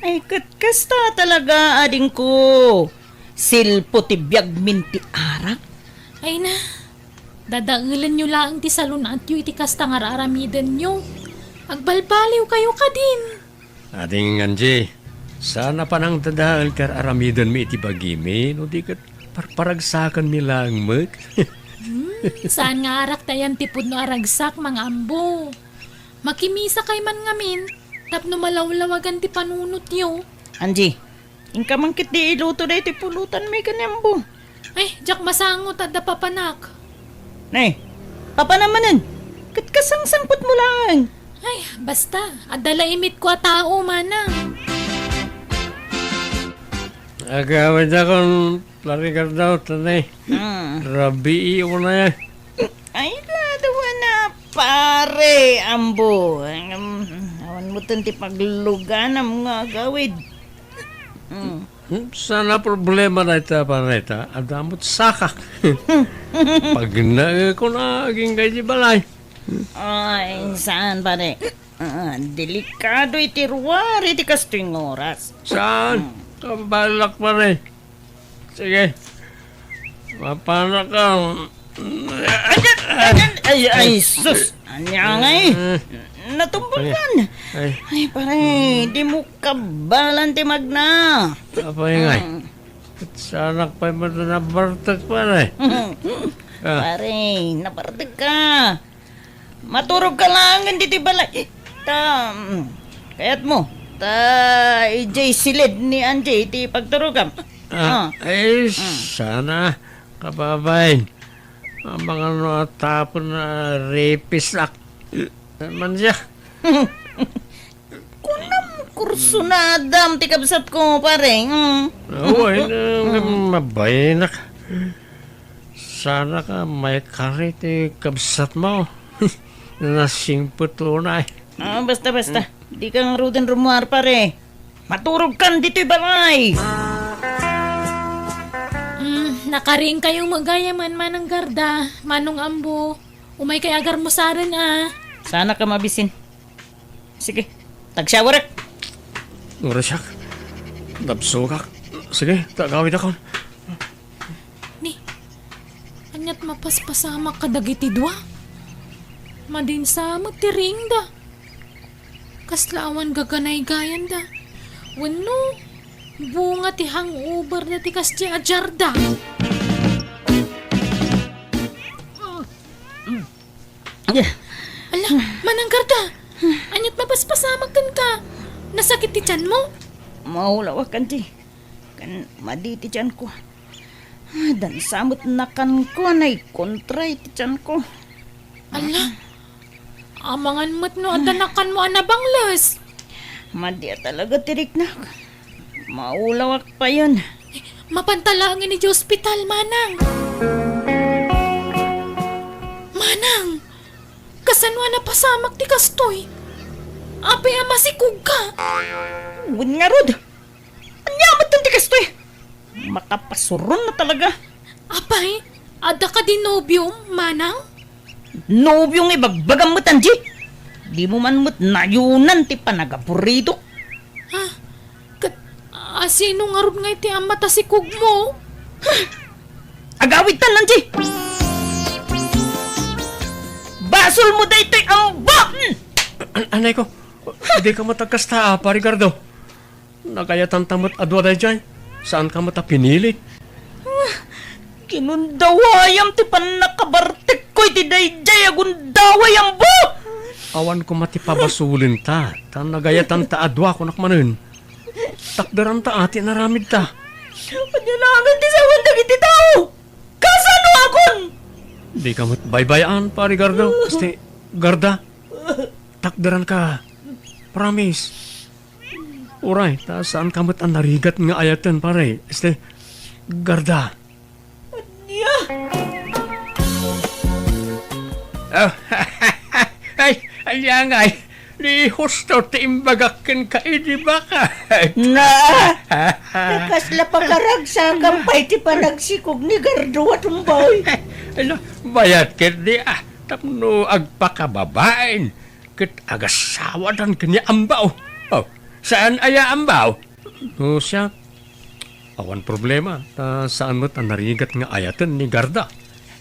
Ay, kat kasta talaga ading ko. Silpo ti biyag minti arak. Ay na, dadaulan nyo lang ti salon at yu iti kasta nga raramidan nyo. Agbalbaliw kayo ka din. Ading Anjay, sana pa nang dadaal kar aramidan mi iti bagimi, no di kat parparagsakan mi lang mag. Saan nga arak tayan tipod no aragsak mga ambo. Makimisa kay man ngamin, tapno malawlawagan ti panunot yo. Anji, ingka mangkit di iluto da iti pulutan may kanyambo. Ay, jak masangot at dapapanak. Nay, papa namanan. Kat kasangsangpot mo lang. Ay, basta, adala imit ko a tao manang. Agawin akong larigar daw, tanay. Rabi iyo na yan. Ay, nadawa na pare, ambo. Awan mo tanti pagluganam nga gawid. Sana problema na ita pareta, adamot sakak. Pag na ko na aging kay di balay. Ay, saan pare? Delikado iti ruwari iti kastoy ng oras. Saan? Kabalak pare. Sige. Mapana ka. Ay, sus! Anya nga natumbakan. Ay, pare, di mo kabalan ti magna. Apa yung ay? Sana pa mo na nabartag pare. Pare, napartag ka. Maturog ka lang, hindi ti balay. Kayat mo. Ijay silid ni Anjay, ti pagturugam. Ay, sana kababayin. Ang mga natapon na rapist ak. Man siya. Kunam kurso na adam ti kabsat ko, pare. Oo, mabayinak. Sana ka may kari ti kabsat mo. Nasingpot tunay. Basta. Di kang ruden rumuar, pare. Maturog kan dito'y balay. Nakaring kayong magayaman manang garda, manong ambo. Umay kay agar mo saran Sana ka mabisin. Sige, tag-shower. Urasyak. Dabsukak. Sige, tagawid ako. Ni, anyat mapaspasama ka dagiti dua. Madinsama tiring da. Kaslawan gaganay gayan da. Wano, bunga ti hangover na ti kasdi ajarda. Ala, manang garda. Anyat mapaspasamak ka. Nasakit ti tiyan mo? Maulawak kan ti. Kan maditi tiyan ko. Dan samot na kan ko na kontray ti tiyan ko. Ala, amangan mo't no adanakan mo anabanglas. Madya talaga tirik na. Maulawak pa yun. Mapantalangin ni hospital, Manang. Manang, kasanwa na pasamak ti kastoy. Apay amasikog ka. Wun nga rod. Anyamat ng tikas to eh. Makapasuron na talaga. Apay, ada ka din nobyong, Manang? Nobyong ibagbagam mo tanji. Di mo man mo't nayunan ti panagapurido. Ha? Sino nga rod nga iti amatasikog mo? Agawid tan nanji. Basol mo daytoy ang bakn! Anay ko, hindi ka matagkasta, parigardo. Nagayatan tamot adwa day dyan. Saan ka mata pinili? Kinundawayam ti panakabartek ko iti dayjay agundawayam bo! Awan ko matipabasulin ta. Tan nagayatan ta adwa ko nakmanun. Takdaran ta ati naramid ta. Panyalangan ti sa wandang iti tao. Kasano akon? Di ka mo't baybayan, pare Garda. Este, Garda, takdaran ka. Promise. Uray, ta saan ka mo't ang narigat nga ayatan, pare? Este, Garda. Oh, ay, aliyangay. Di husto ti imbagakin ka, di ba ka? Na, nakasla pa karagsa kampay ti panagsikog ni Gardo at umboy. Ano, bayat kit di tapno agpakababain. Kit agasawadan kanya ambaw. Oh, saan aya ambaw? O siya, awan problema. Saan mo't ang narigat nga ayatan ni Garda?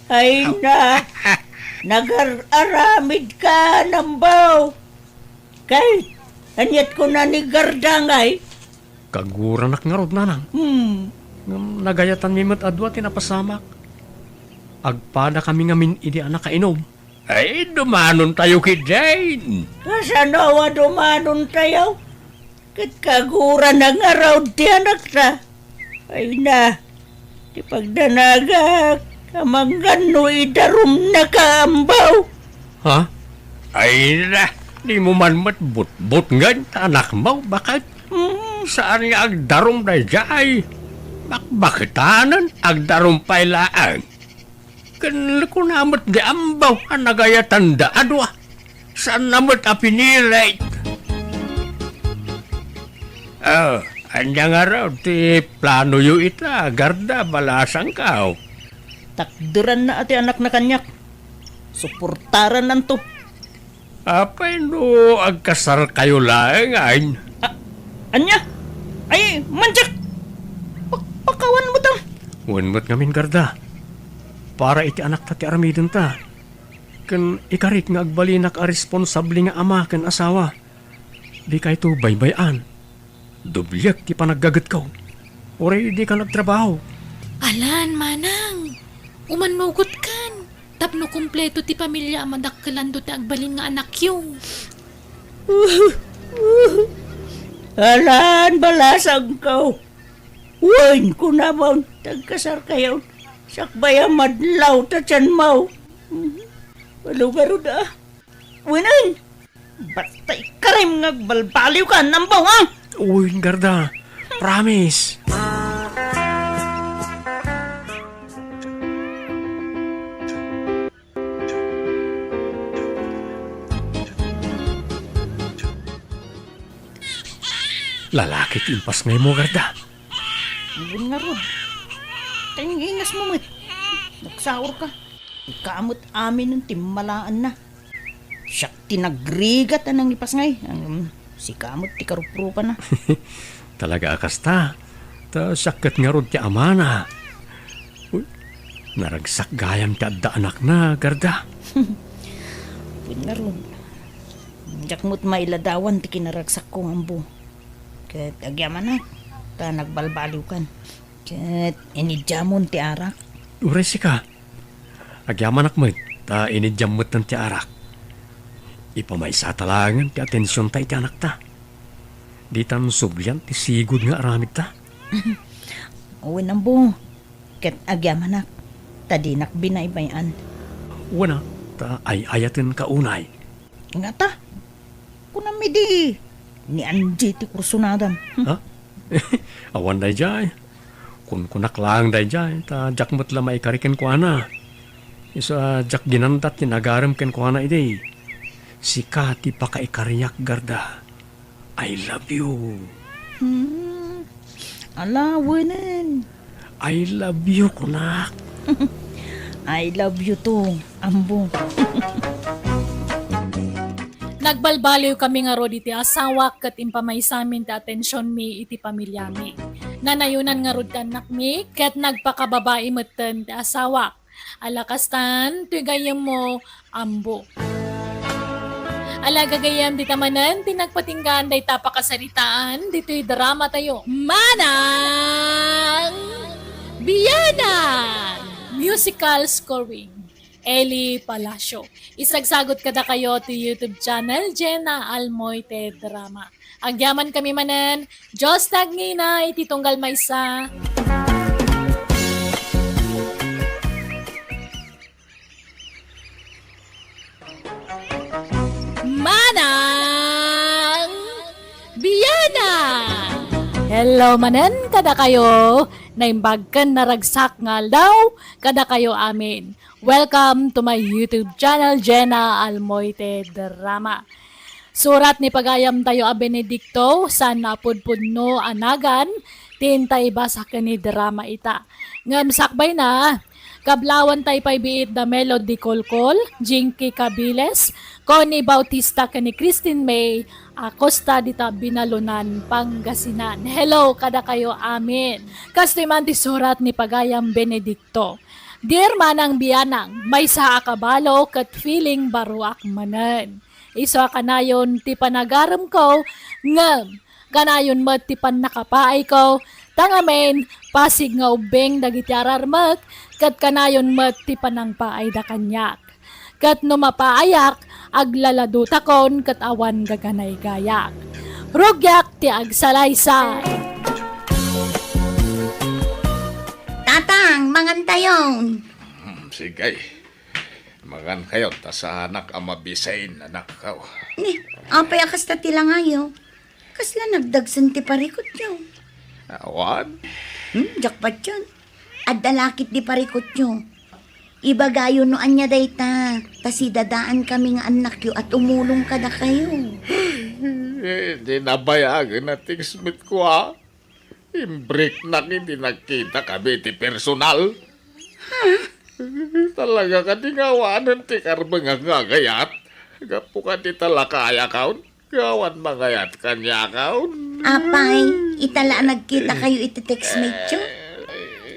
Ay na, nag-aramid ka, nambaw. Kay, anyat ko na ni Garda ngay. Kaguranak nga rod nanang. Nagayatan mi mo't adwa tinapasamak. Agpada kami nga min idi anak kainom. Ay, dumanon tayo kid Jane. Kasanawa dumanon tayo. Kat kagura na nga raw ti anak ta. Ay na, ti pagdanagak, kamanggan no idarum na kaambaw. Ha? Ay na, di mo man matbut-but nga anak mo. Bakit? Saan nga agdarom na jay? Bakitanan agdarom pailaan. Kanila ko namot di ambaw ang nagaya tanda adwa. Saan namot apinilit? Oh, anya nga raw ti plano yu ita. Garda, balasang ka. Takduran na ati anak na kanyak. Suportaran nanto. Apay no, agkasar kayo lang ay. Anya? Ay, manjak! Pakawan mo tam. Unmat ngamin, Garda. Para iti anak ta ti aramidon ta. Kan ikarit nga agbalinak a responsable nga ama kan asawa. Di ka ito baybayan. Dublyak ti panaggagat ko. Oray di ka nagtrabaho. Alan, manang. Umanugot kan. Tapno kumpleto ti pamilya amadakkelan do ti agbalin nga anak yung. Alan, balasang ka. Wain ko naman. Tagkasar kayo. Sakbaya madlaw ta tiyan mo. Walugaro da. Winan! Basta ikarim nga balbaliw ka, nambaw ha? Uy, Garda. Promise. Lalaki timpas ngay mo, Garda. Ibon nga ron. Tingingas mo mat. Nagsaur ka. Ikamot amin ng timmalaan na. Siyak tinagrigat anang ipas ngay. Si kamot ti karuprupa na. Talaga akasta. Ta sakit nga ron ti amana. Uy, naragsak gayam ti adda anak na, Garda. Ibon nga ron. Jakmot mailadawan ti kinaragsak kong ambo. Kat agyaman na. Ta nagbalbaliw kan. Kat inidyamon ti arak. Uresi ka. Agyaman akmat. Ta inidyamot ng ti arak. Ipamaysa talangan ti atensyon ta iti anak ta. Di tan sublyan ti sigod nga aramid ta. Uwin ambo. Kat agyaman na. Tadinak binaybayan. Wana, ta ay ayatin ka unay. Nga ta. Kunami di. Ni Anji ti kursunadam. Ha? Awan day jay. Kun kunak lang day jay. Ta jakmot lamay kariken ko ana. Isa jak ginandat tinagaram ken ko ana ide. Si Kati pakaikariyak, Garda. I love you. Alawanan. I love you, kunak. I love you too, ambo. Nagbalbaliw kami nga ro iti asawa kat impamay samin ti atensyon mi iti pamilya mi. Nanayunan nga ro anak mi kat nagpakababae meten ti asawa. Alakastan, tuyagayam mo, ambo. Alagagayam di tamanan, tinagpatinggan day tapakasaritaan, dito'y drama tayo. Manang Biyanan! Musical scoring. Eli Palacio. Isagsagot kada kayo to YouTube channel, Jenna Almoite Drama. Agyaman kami manen. Diyos nagngina, ititunggal maysa. Manang Biyana! Hello manen, kada kayo. Naimbagkan na ragsak nga daw, kada kayo amin. Welcome to my YouTube channel, Jenna Almoite Drama. Surat ni pagayam tayo a Benedicto, sana pudpudno anagan, tintay basa ka ni drama ita. Ngam sakbay na, kablawan tay pay biit da Melody Kolkol, Jinky Cabiles, Connie Bautista ka ni Christine May, Acosta dita Binalunan, Pangasinan. Hello, kada kayo amin. Kastiman ti surat ni pagayam Benedicto. Dear Manang Biyanang, may sa akabalo kat feeling baruak manan. Iso kanayon ti panagaram ko, ngam, kanayon mat ti pan nakapaay ko, tangamen, pasig nga ubeng dagiti ararmak, kat kanayon mat ti panang paay da kanyak. Kat no mapaayak, aglaladutakon kat awan gaganay gayak. Rugyak ti agsalaysay. Tatang, mangantayon. Sige. Magan kayo, ta sa anak ang mabisain anak ka. Ni, apay akas ta tila ngayo. Kasla nagdagsan ti parikot nyo. Awan? Jakpat yun. At dalakit di parikot nyo. Ibagayo no anya dayta. Tasi dadaan kami nga anak yo at umulong kada kayo. Hindi nabayagan na tingsmit ko ha. Imbreak na hindi nakita kami ti personal. Talaga ka tingawanan ti karbang nga gagayat. Gapu ka ti talakaya kaun. Gawan magayat kanya kaun. Apay, italaan nagkita kayo iti textmate yo.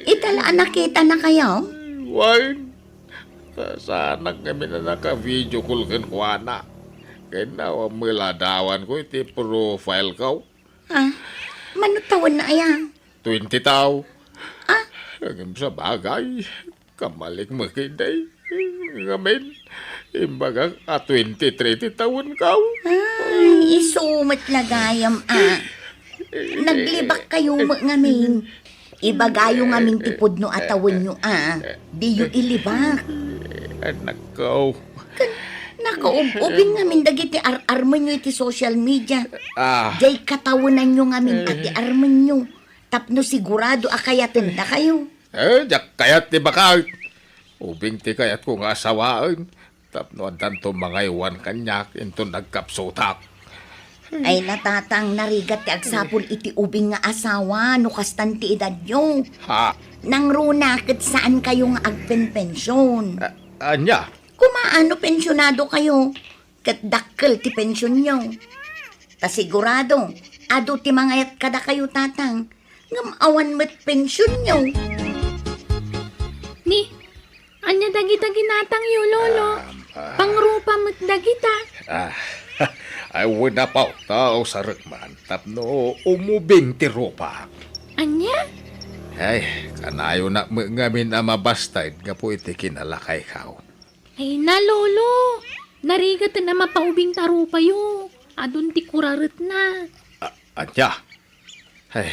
Italaan nakita na kayo. Wine. Sana kami na naka-video call kan ko anak. Kaya na miladawan ko iti profile ko. Manutawan na ayan. 20 tao. Hanggang sa bagay. Kamalik makiday. Ngamin. Imbaga 20-30 taon ka. Ay, isumat lagayam Naglibak kayo ngamin. Ibagayo ngamin tipod no atawin nyo Di yung ilibak. Anak ko. Nakaubing ngamin dagiti arman nyo iti social media. Jay katawanan nyo ngamin ati arman nyo. Tapno sigurado akayatin na kayo. Jak kayat ti bakal. Ubing ti kayat ko nga asawaan. Tapno andan to mga iwan kanyak into nagkapsutak. Ay natatang narigat ti agsapol iti ubing nga asawa no kastan ti edad nyo. Nang runa ket saan kayo nga agpenpensyon. Anya? Kumaano pensyonado kayo? Ket dakkel ti pensyon nyo. Ta sigurado, ado ti mangayat kada kayo tatang. Ngam awan met pensyon nyo. Ni, anya dagita ginatang yo, lolo. Pangrupa mo't dagita. Ay wala pa tao sa rekman. Tapno umubing ti rupa. Anya? Ay, kanayo na ngamin na mabastay nga po iti kinalakay kao. Ay na, lolo. Narigat na mapaubing tarupa yo. Adun ti kurarit na. Anya? Ay,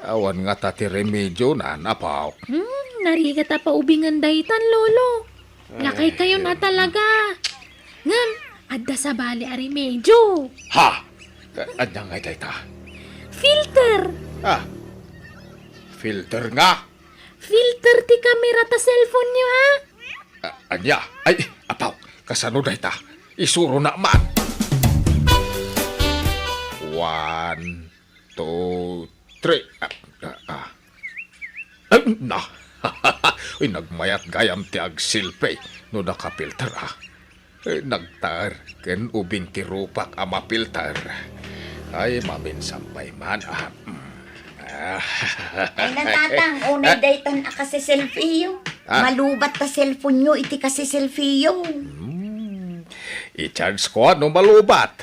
awan nga tati remedyo na napaw. Narigat na paubingan daytan, lolo. Lakay kayo na talaga. Ngam, adda sa bali ari medyo. Ha? Anya nga dayta? Filter. Filter nga? Filter ti kamera ta cellphone nyo, ha? Anya? Ay, apaw, kasano dayta? Isuro na man. 1, 2, 3. Na. Ay, nagmayat gayam ti agsilpay no nakapilter nagtar ken ubing ti rupak mapilter. Ay, maminsampay man Ay natatang, unay daytan kasi selfie yo. Malubat ta cellphone nyo, iti kasi selfie yo. I-charge ko ano malubat.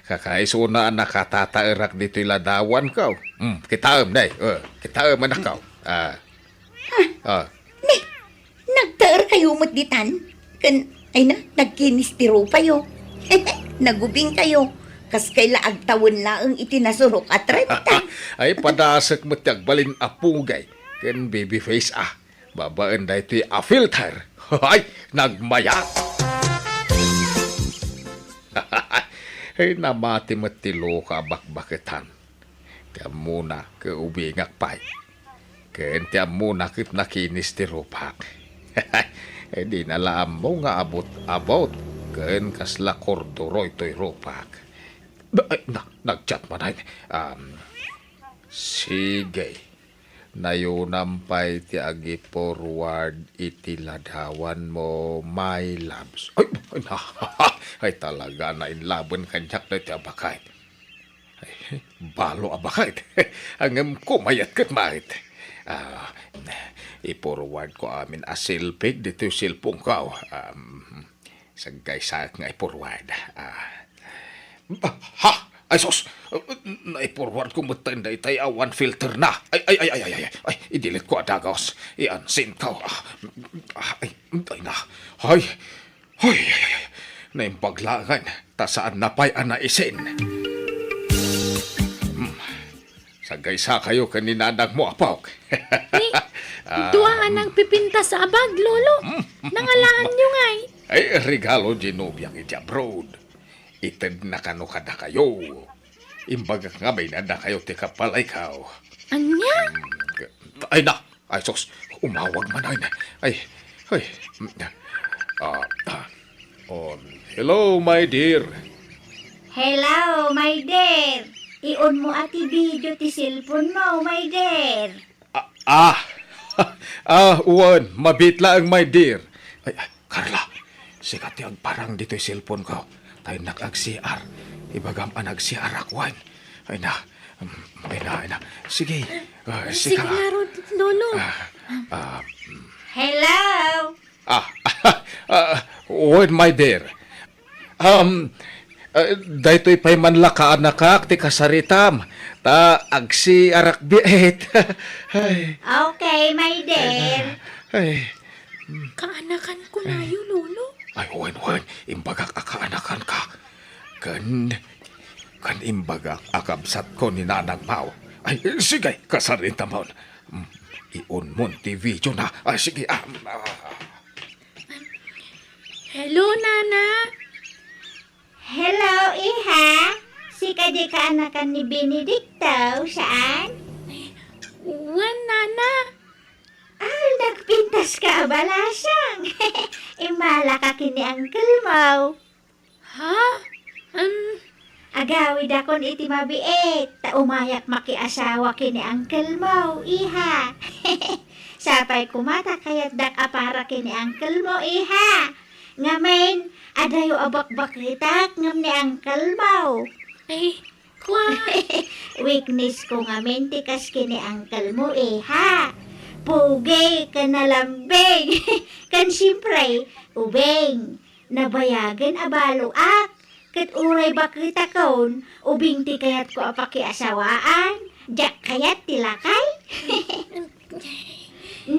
Kakaiso na nakatatairak dito iladawan ka. Kitaam, day. Kitaam anak ka. Nagtaar kayo matitan. Ay na, nagkinis tiro pa yo. Nagubing kayo. Kas kaila agtawon laeng iti nasurok at 30. Ay padasak mo tiyag balin apugay. Ken baby face Babaan da ito'y a-filter. Ay, nagmayak. Ay, namati mo tilo ka bakbakitan. Kaya muna, kaubingak pa'y. Kaya muna kit nakinis ti rupak. Ay, di nalaam mo nga abot. Kaya kasla kordoroy to'y rupak. Ay, nag-chat man ay. Sige. Nayunampay ti agi forward iti ladawan mo, my loves. Ay talaga na inlaban kanyak na ti abakait. Ay, balo abakait. Hanggang kumayat kat mait. I-forward ko amin asilpig dito silpong kao. Sagay sa nga i-forward. Ha! Ay, sos! Nai-forward ko matanda itay awan filter na. Ay, i-delete ko adagos. I-unsend ko. Ay, na. Ay. Naimpaglangan. Ta saan na pa'y anaisin. Sagay sa kayo kaninanag mo, apok. Duaan ang pipinta sa abag, lolo. Nangalaan nyo nga'y. Ay, regalo ginubiyang iti abroad. Itad na kano kada kayo. Imbaga nga may nada kayo ti kapalay kao. Anya? Ay na! Ay sos! Umawag man ay. Hello, my dear. Hello, my dear. Ion mo ati video ti cellphone mo, my dear. Uwan, mabitla ang my dear. Ay, Carla, sikat yung parang dito'y cellphone ko. Tayo nag-CR. Ibagam nag-CR akwan. Ay na. Sige. Sige, laro, lolo. Hello. When my dear. Daytoy pa'y manlakaan nakak ti kasaritam. Ta agsi arakbiet. Ay. Okay, my dear. Ay. Kaanakan ko na yun, lolo. Ay, wen. Imbagak akaanakan ka. Kan imbagak akabsat ko ni Nanang Mau. Ay, sige, kasarin tamon. Iun mo ti video na. Ay, sige. Hello, Nana. Hello, iha. Si kadi ka anakan ni Benedicto, saan? Uwan, Nana. Nagpintas ka balasang. Imala ka kini Uncle Mau. Ha? Agawid akon iti mabiit. Ta umayak makiasawa kini Uncle Mau, iha. Sapay kumata kayat dak apara kini Uncle Mau, iha. Ngamen, adayo abak-bakritak ngam ni Uncle Mau. Ay, kwa. Weakness ko ngamen tikas kini Uncle Mau, iha. Pugay ka na lambing. Kan siyempre, ubeng. Nabayagan abaloak. Kat uray bakit akon, ubing ti kayat ko apakiasawaan. Jak kayat tilakay.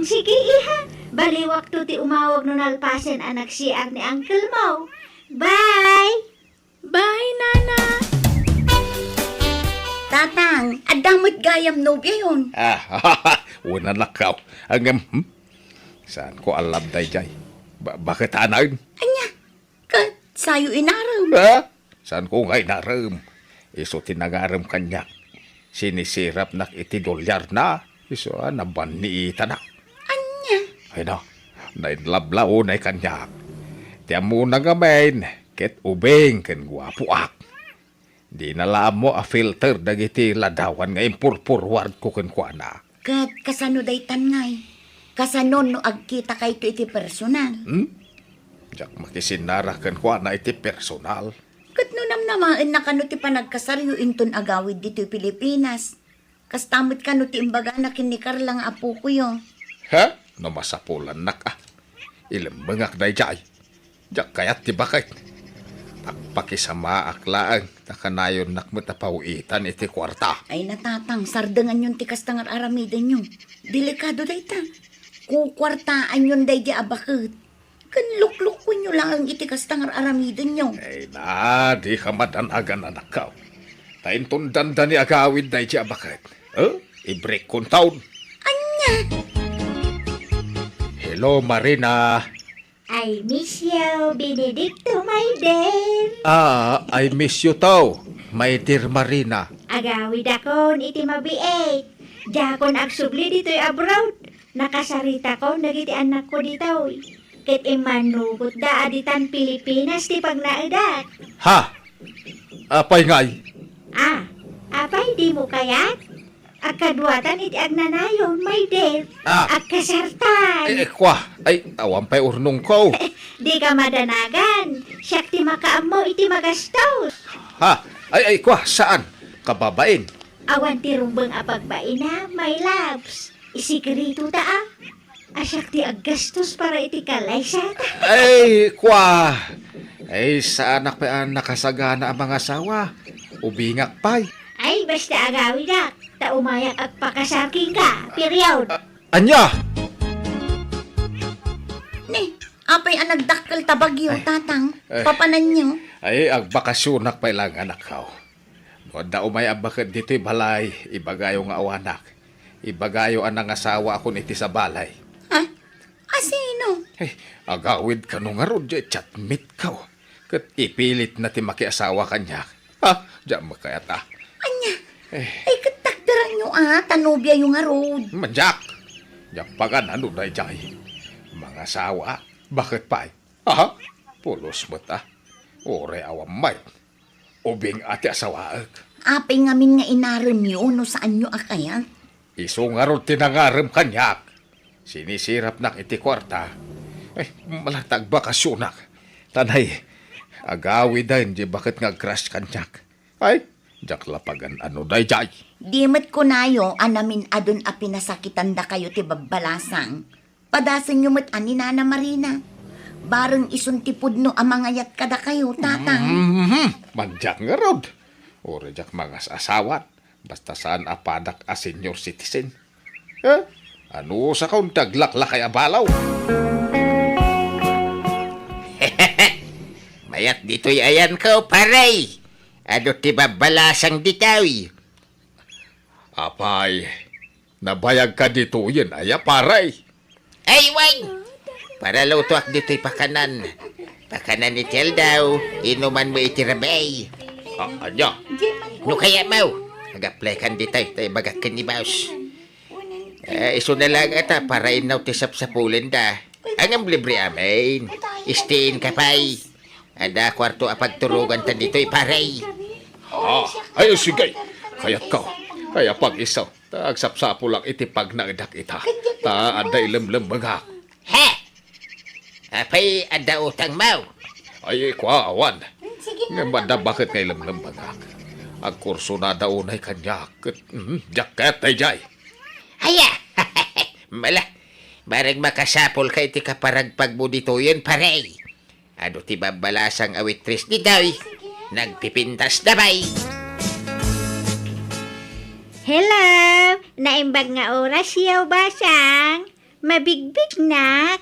Sige iha, bali waktu ti umawag nun alpasen anak siar ni Uncle Mau. Bye! Bye, Nana. Tatang, adamot gayam nobya yun. Una nakaw. Hanggang, saan ko alam day jay? Bakit anayin? Anya, kat sayo inaram. Saan ko nga inaram? Iso tinagaram kanyak. Sinisirap nak iti dolyar na. Iso nabaniita na. Anya? Ay na, nainlablao na kanyak. Tiyan mo na gamen, ket ubeng ken guwapuak. Di nalam mo a-filter dagiti ladawan nga impurpurward ko ken kuana. Kat kasano daytan ngay. Kasano no agkita kay ito iti personal. Jak makisinara ken kuana iti personal. Kat no namnamaan na kano ti panagkasaryo inton agawid dito Pilipinas. Kas tamot kano ti imbaga na kinikar lang apo ko yo. Ha? No masapulan nak Ilembengak day jay. Jak kayat ti bakit. Pakisama aklaan nakanayon nakmet pawitan iti kwarta. Ay natatang, sardangan yun ti kastangar aramidan yun. Delikado dayta. Kukwartaan yun day di abakit. Kan lukluk ko nyo lang ang itikas tangar aramidin nyo. Ay na, di ka madanagan anak ka. Tain tundan ni agawid na iti bakit. I-break kong taon. Anya? Hello, Marina. I miss you, Benedicto, my dear. I miss you tao, my dear Marina. Agawid akon iti mabiit. Jakon agsubli dito'y abroad. Nakasarita ko, nagiti anak ko dito. Ket imanugot da aditan Pilipinas ti pagnaidak. Ha? Apay ngay? Apay di mo kayat? Akadwatan iti agnanayon, my dear. Akasartan. Kwa, ay, awampay urnong ko. Di ka madanagan. Siyak ti makaamo iti magastos. Ha? Ay, kwa, saan? Kababain. Awan ti rumbang apagbaina, my loves. Isikreto ta Asyak ti aggastos para iti kalaysa ta. Ay, kwa. Ay, saan pa ang nakasagana ang mga asawa? Ubingak pa'y. Ay, basta agawid ak. Ta umayak at pakasarking ka. Period. Anya? Ne, apay ang nagdakkel tabagyo, tatang. Papanan nyo. Ay, agbakasyonak pa ilang anak ka. Noon na umay abakad dito'y balay, ibagayo nga awanak. Ibagayo ang asawa ako niti sa balay. Ha? Asino? Ay, agawid ka nung nga ron, chatmit ka. Kat ipilit na ti makiasawa kanya. Ha? Diyan makayata. Anya? Ay, katakdaran nyo tanubya yung arod. Manjak! Diyan pagan ano na jay. Mga asawa, bakit pa? Ha? Pulos mo ta. Ore awam may. Ubing ati asawaag. Apay ngamin nga inaram nyo, no saan nyo akaya? Iso nga ron tinangarem kanyak. Sinisirap nak iti kwarta. Ay, malatag bakasyonak. Tanay, agawi din di bakit nga crush kanyak. Ay, jak lapagan ano day jay. Di met ko nayo, anamin adon a pinasakitan da kayo ti babbalasang. Padasan nyo met ani Nana Marina. Bareng isuntipod no amangayat kada kayo, tatang. Manjak nga ron. Ore jak mga asawat. Basta saan apadak a senior citizen. Ano sa kaun taglak-lakay abalaw? Mayat dito'y ayan ko, paray. Ano ti babalasang ditawi? Apay, nabayag ka dito yun, aya paray. Ay, wag! Para lutuak dito'y pakanan. Pakanan ni Tel daw, inuman mo itirabay. Anya? No kaya mau, nag-apply kan dito'y, tayo bagat ka ni Baus. Iso na lang ata para inaw tisap sa pulen da. Ang libre amin. Istiin ka pa'y. Ada kwarto apagturugan ta dito'y paray. Ay, sige. Kayat ka. Kaya pag isaw, tagsapsapo lang itipag na idak ita. Ta aday lemlem mga. Ha? Apay ada utang mau. Ay, kwa awan. Nga banda bakit kay lemlem mga. Ang kurso na daunay kanya. Jacket ay jay. Haya! Mala, barang makasapol kay ti kaparagpag mo dito yun, paray. Ano ti babalasang awitris ni Dawi? Nagpipintas na bay. Hello! Naimbag nga oras yaw basang. Mabigbig na.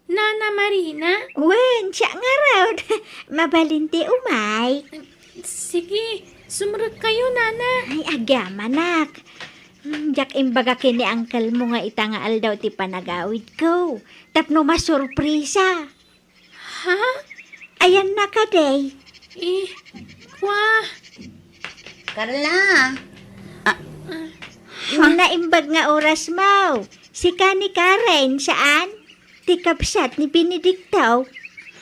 Nana Marina? Wen, siya nga raw. Mabalinti umay. Sige, sumunod kayo, Nana. Ay, agama nak. Jak imbaga kini angkel mo nga itangaal daw ti panagawid ko. Tapno masurprisa. Ha? Ayan na ka, day. Kwa. Carla, Naimbag nga oras mo. Si Kani Karen, saan? Ti kapsat ni Benedicto.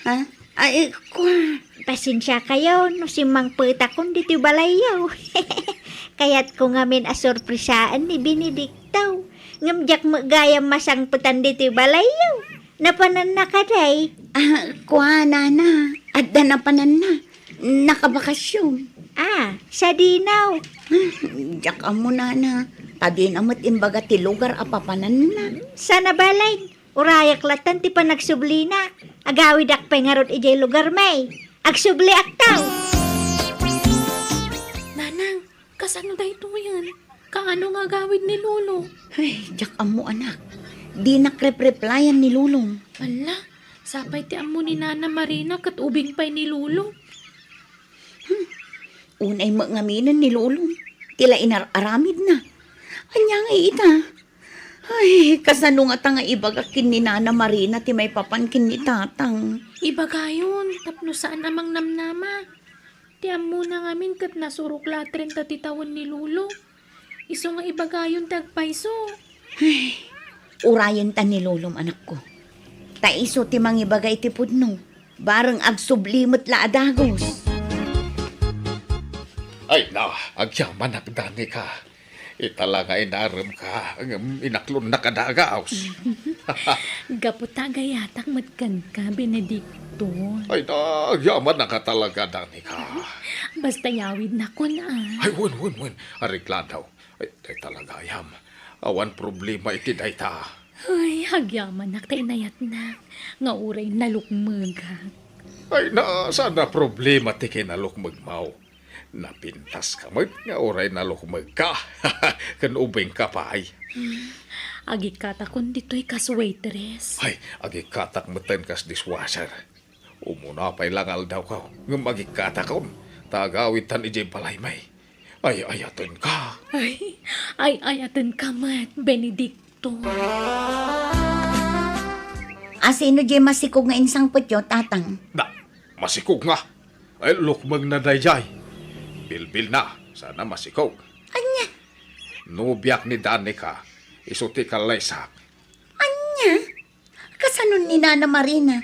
ha? Ay, kwa. Pasensya kayo, no si Mang Pita kong dito balayaw. Kaya't ko ngamin asurprisaan ni Benedicto. Ngamjak magayam masang putan dito balayaw. Napanan na ka, day. Kwa, Nana. Adda na panan na. Nakabakasyon. Sa dinaw. Diyak amo, Nana. Padin amot imbaga ti lugar apapanan na. Sana balay. Urayak latan ti panagsubli na. Agawid ak pengarot ijay lugar may. Agsubli ak tao. Nanang, kasano da ito yan? Kaano nga gawid ni Lolo? Ay, diyak amo, anak. Di nakreplyan ni Lulong. Ala, sapay ti amo ni Nana Marina kat ubing pa'y ni Lulo. Unay mangaminan ni Lulong. Tila inararamid na. Anya nga ita. Ay, kasano nga tanga ibagakin ni Nana Marina ti may papankin ni Tatang. Iba gayon, tapno saan amang namnama. Ti amo na ngamin kat nasurok latren tatitawan ni Lulo. Iso nga iba gayon tagpaiso. Urayan ta ni Lulong anak ko. Taiso ti mangibagay ti pudno. Barang agsublimot la adagos. Ay na, agyaman nagdani ka. Itala nga inaram ka, ang inaklon na kadagaos. Gaputa gayatak matkan ka, Benedicto. Ay na, agyaman na ka talaga dani ka. Basta yawid na ko na. Ay, wun. Ariklan daw. Ay, talaga yam. Awan problema iti dayta. Ay, hagyaman nak tayo nayat na. Nga uray nalukmagak. Ay na, sana problema ti kinalukmag mau. Napintas ka mag, nga oray nalukmag ka. Kan ubing ka pa ay. Agi katakon dito'y kas waitress. Ay, agikatak meten kas dishwasher. Umuna pa'y langal daw ka. Ngam agikatakon. Tagawitan ijay palaymay. Ay, ayaton ka. Ay, ayatan ka mat, Benedicto. Asino di masikog nga insang putyo, Tatang? Na, masikog nga. Ay, lukmag na dayjay. Bilbil na, sana masikog. Anya? Nubiyak ni Danica, isuti ka laysak. Anya? Kasano ni Nana Marina?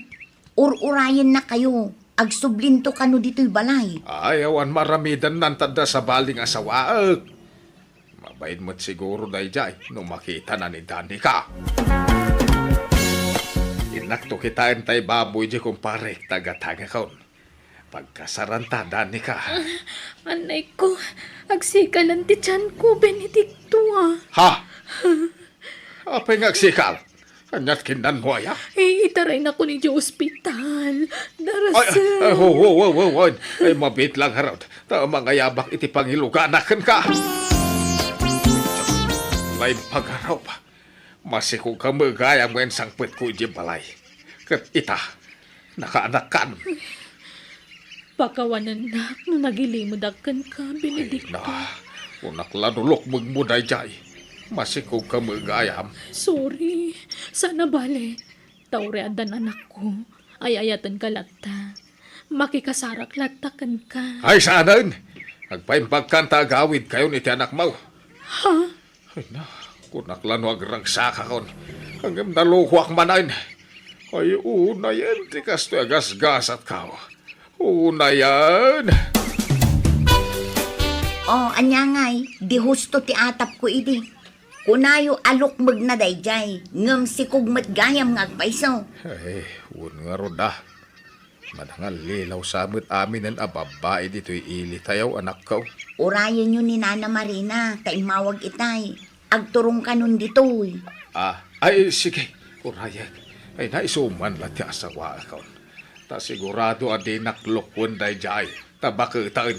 Ur-urayan na kayo. Agsublinto kano dito'y balay. Ay, awan maramidan nantada sa baling asawaag. Mabayin mo't siguro dayjay, nung makita na ni Danica. Inakto kitain tay baboy di kumpare, taga-taga kaon. Pagkasaranta, Danica. Anay ko, agsikalan ti tiyan ko, Benedicto Ha? Apay ngagsikal? Kanyat kinan mo aya? Itaray na ko ni Diyo ospital. Ay, Darasel. ho. Ay, mabit lang harap. Mga yabak iti pangiluganakan ka. Lain pagharap. Masikong ka magayang ngayon sangpit ko iti balay. Kat ita, nakaanakan. Pakawanan na, no nagilimudakan ka, Benedicto. Na, unak lanulok magmuday jay. Masikong ka magayam. Sorry, sana bale. Taureadan anak ko. Ay ayatan ka lata. Makikasarak latakan ka. Ay, saanan? Nagpaimpagkanta gawid kayo ni ti anak mo. Ha? Ay na, kunak lano agragsaka kon. Hanggang naluhuak manan. Ay, una yan, tikas to agas-gasat ka. Una yan. Oh, anyangay, di husto ti atap ko idi. Kunayo alok na dayjay, ngam sikog matgayam nga agpaiso. Ay, un nga roda. Madangal lilaw samot amin ang ababae dito'y ili tayaw anak ko. Urayan nyo ni Nana Marina, taimawag itay. Agturong ka nun dito'y. Ay, sige, urayan. Ay, naisuman lang ti asawa ka. Ta sigurado adi naklukwan day jay. Tabakitaan.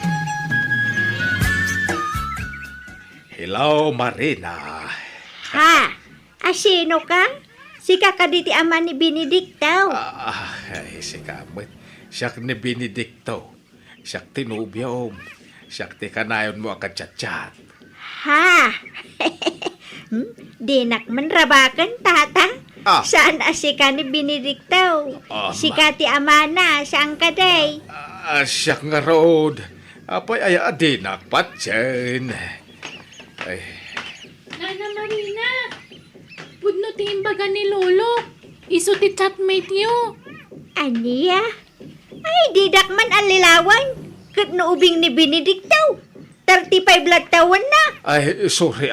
Hello, Marina. Ha? Asino ka? Si kakaditi ama ni Benedicto. Ay, si Kamit. Siyak ni Benedicto. Siyak tinubyaw. Siyak ti kanayon mo akad-chat-chat. Ha? Dinak man rabakan, tata. Saan asika ni Benedicto? Sika ti amana, saan ka day? Siyak nga road. Apay ay adi nakpatsin. Ay, Nana Marina, pudno ti imbaga ni Lolo. Iso ti chatmate yo. Aniya? Ay, didak man alilawan. Kat ubing ni Benedicto. 35 taon na. ay sorry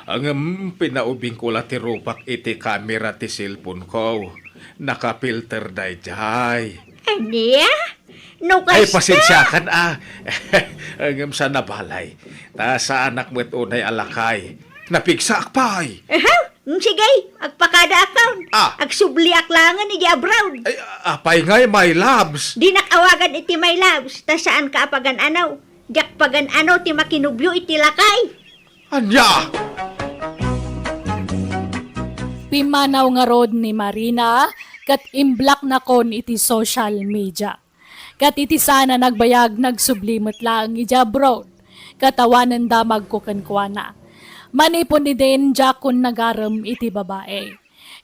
Ang pinaubing ko la ti rupak iti kamera ti cellphone ko. Nakapilter day jay. Aniya? No Ay, kasta? pasensyakan Ang sa nabalay. Ta sa anak mo't unay alakay. Napigsak pa'y. Sige, agpakada account. Agsubli aklangan ni Abroad. Ay, apay ngay, my loves. Di nakawagan iti my loves. Ta saan ka apagan anaw? Jak pagan ano ti makinubyo iti lakay. Anya! Pimanaw nga rod ni Marina, kat imblock na kon iti social media. Kat iti sana nagbayag nagsublimot lang ija abroad. Katawanan damag ko kankwana. Manipon ni din jakon nagaram iti babae.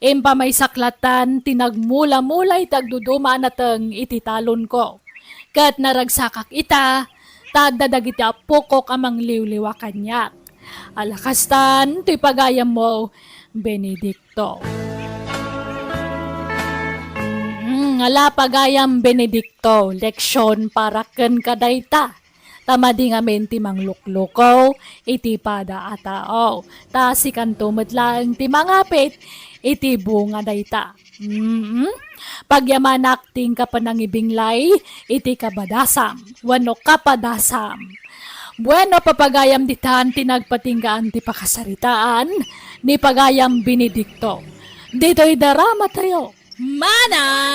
Impa may saklatan, tinagmula-mulay tagduduma natang iti talon ko. Kat naragsakak ita, tagdadag iti apukok amang liwliwa kanyak. Alakastan, to'y pagayam mo, Benedicto. Ngala pagayam Benedicto, leksyon para ken kadayta. Tamadi nga menti manglukluko, iti pada atao. Ta si kanto metlaeng ti mangapit, iti bunga dayta. Pagyamanak ting kapanangibinglay, iti kabadasam, wano kapadasam. Bueno papagayam ditan tinagpatinggaan ti pakasaritaan, ni pagayam Benedicto. Dito'y darama tayo. Manang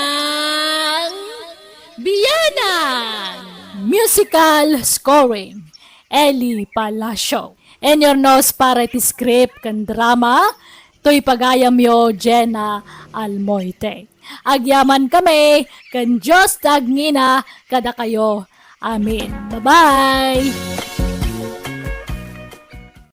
Biyanan! Musical scoring, Eli Palacio. And your nose para iti script kan drama, to'y pagayam yo Jenna Almoite. Agyaman kami, kan Diyos tagngina, kada kayo. Amin. Bye-bye!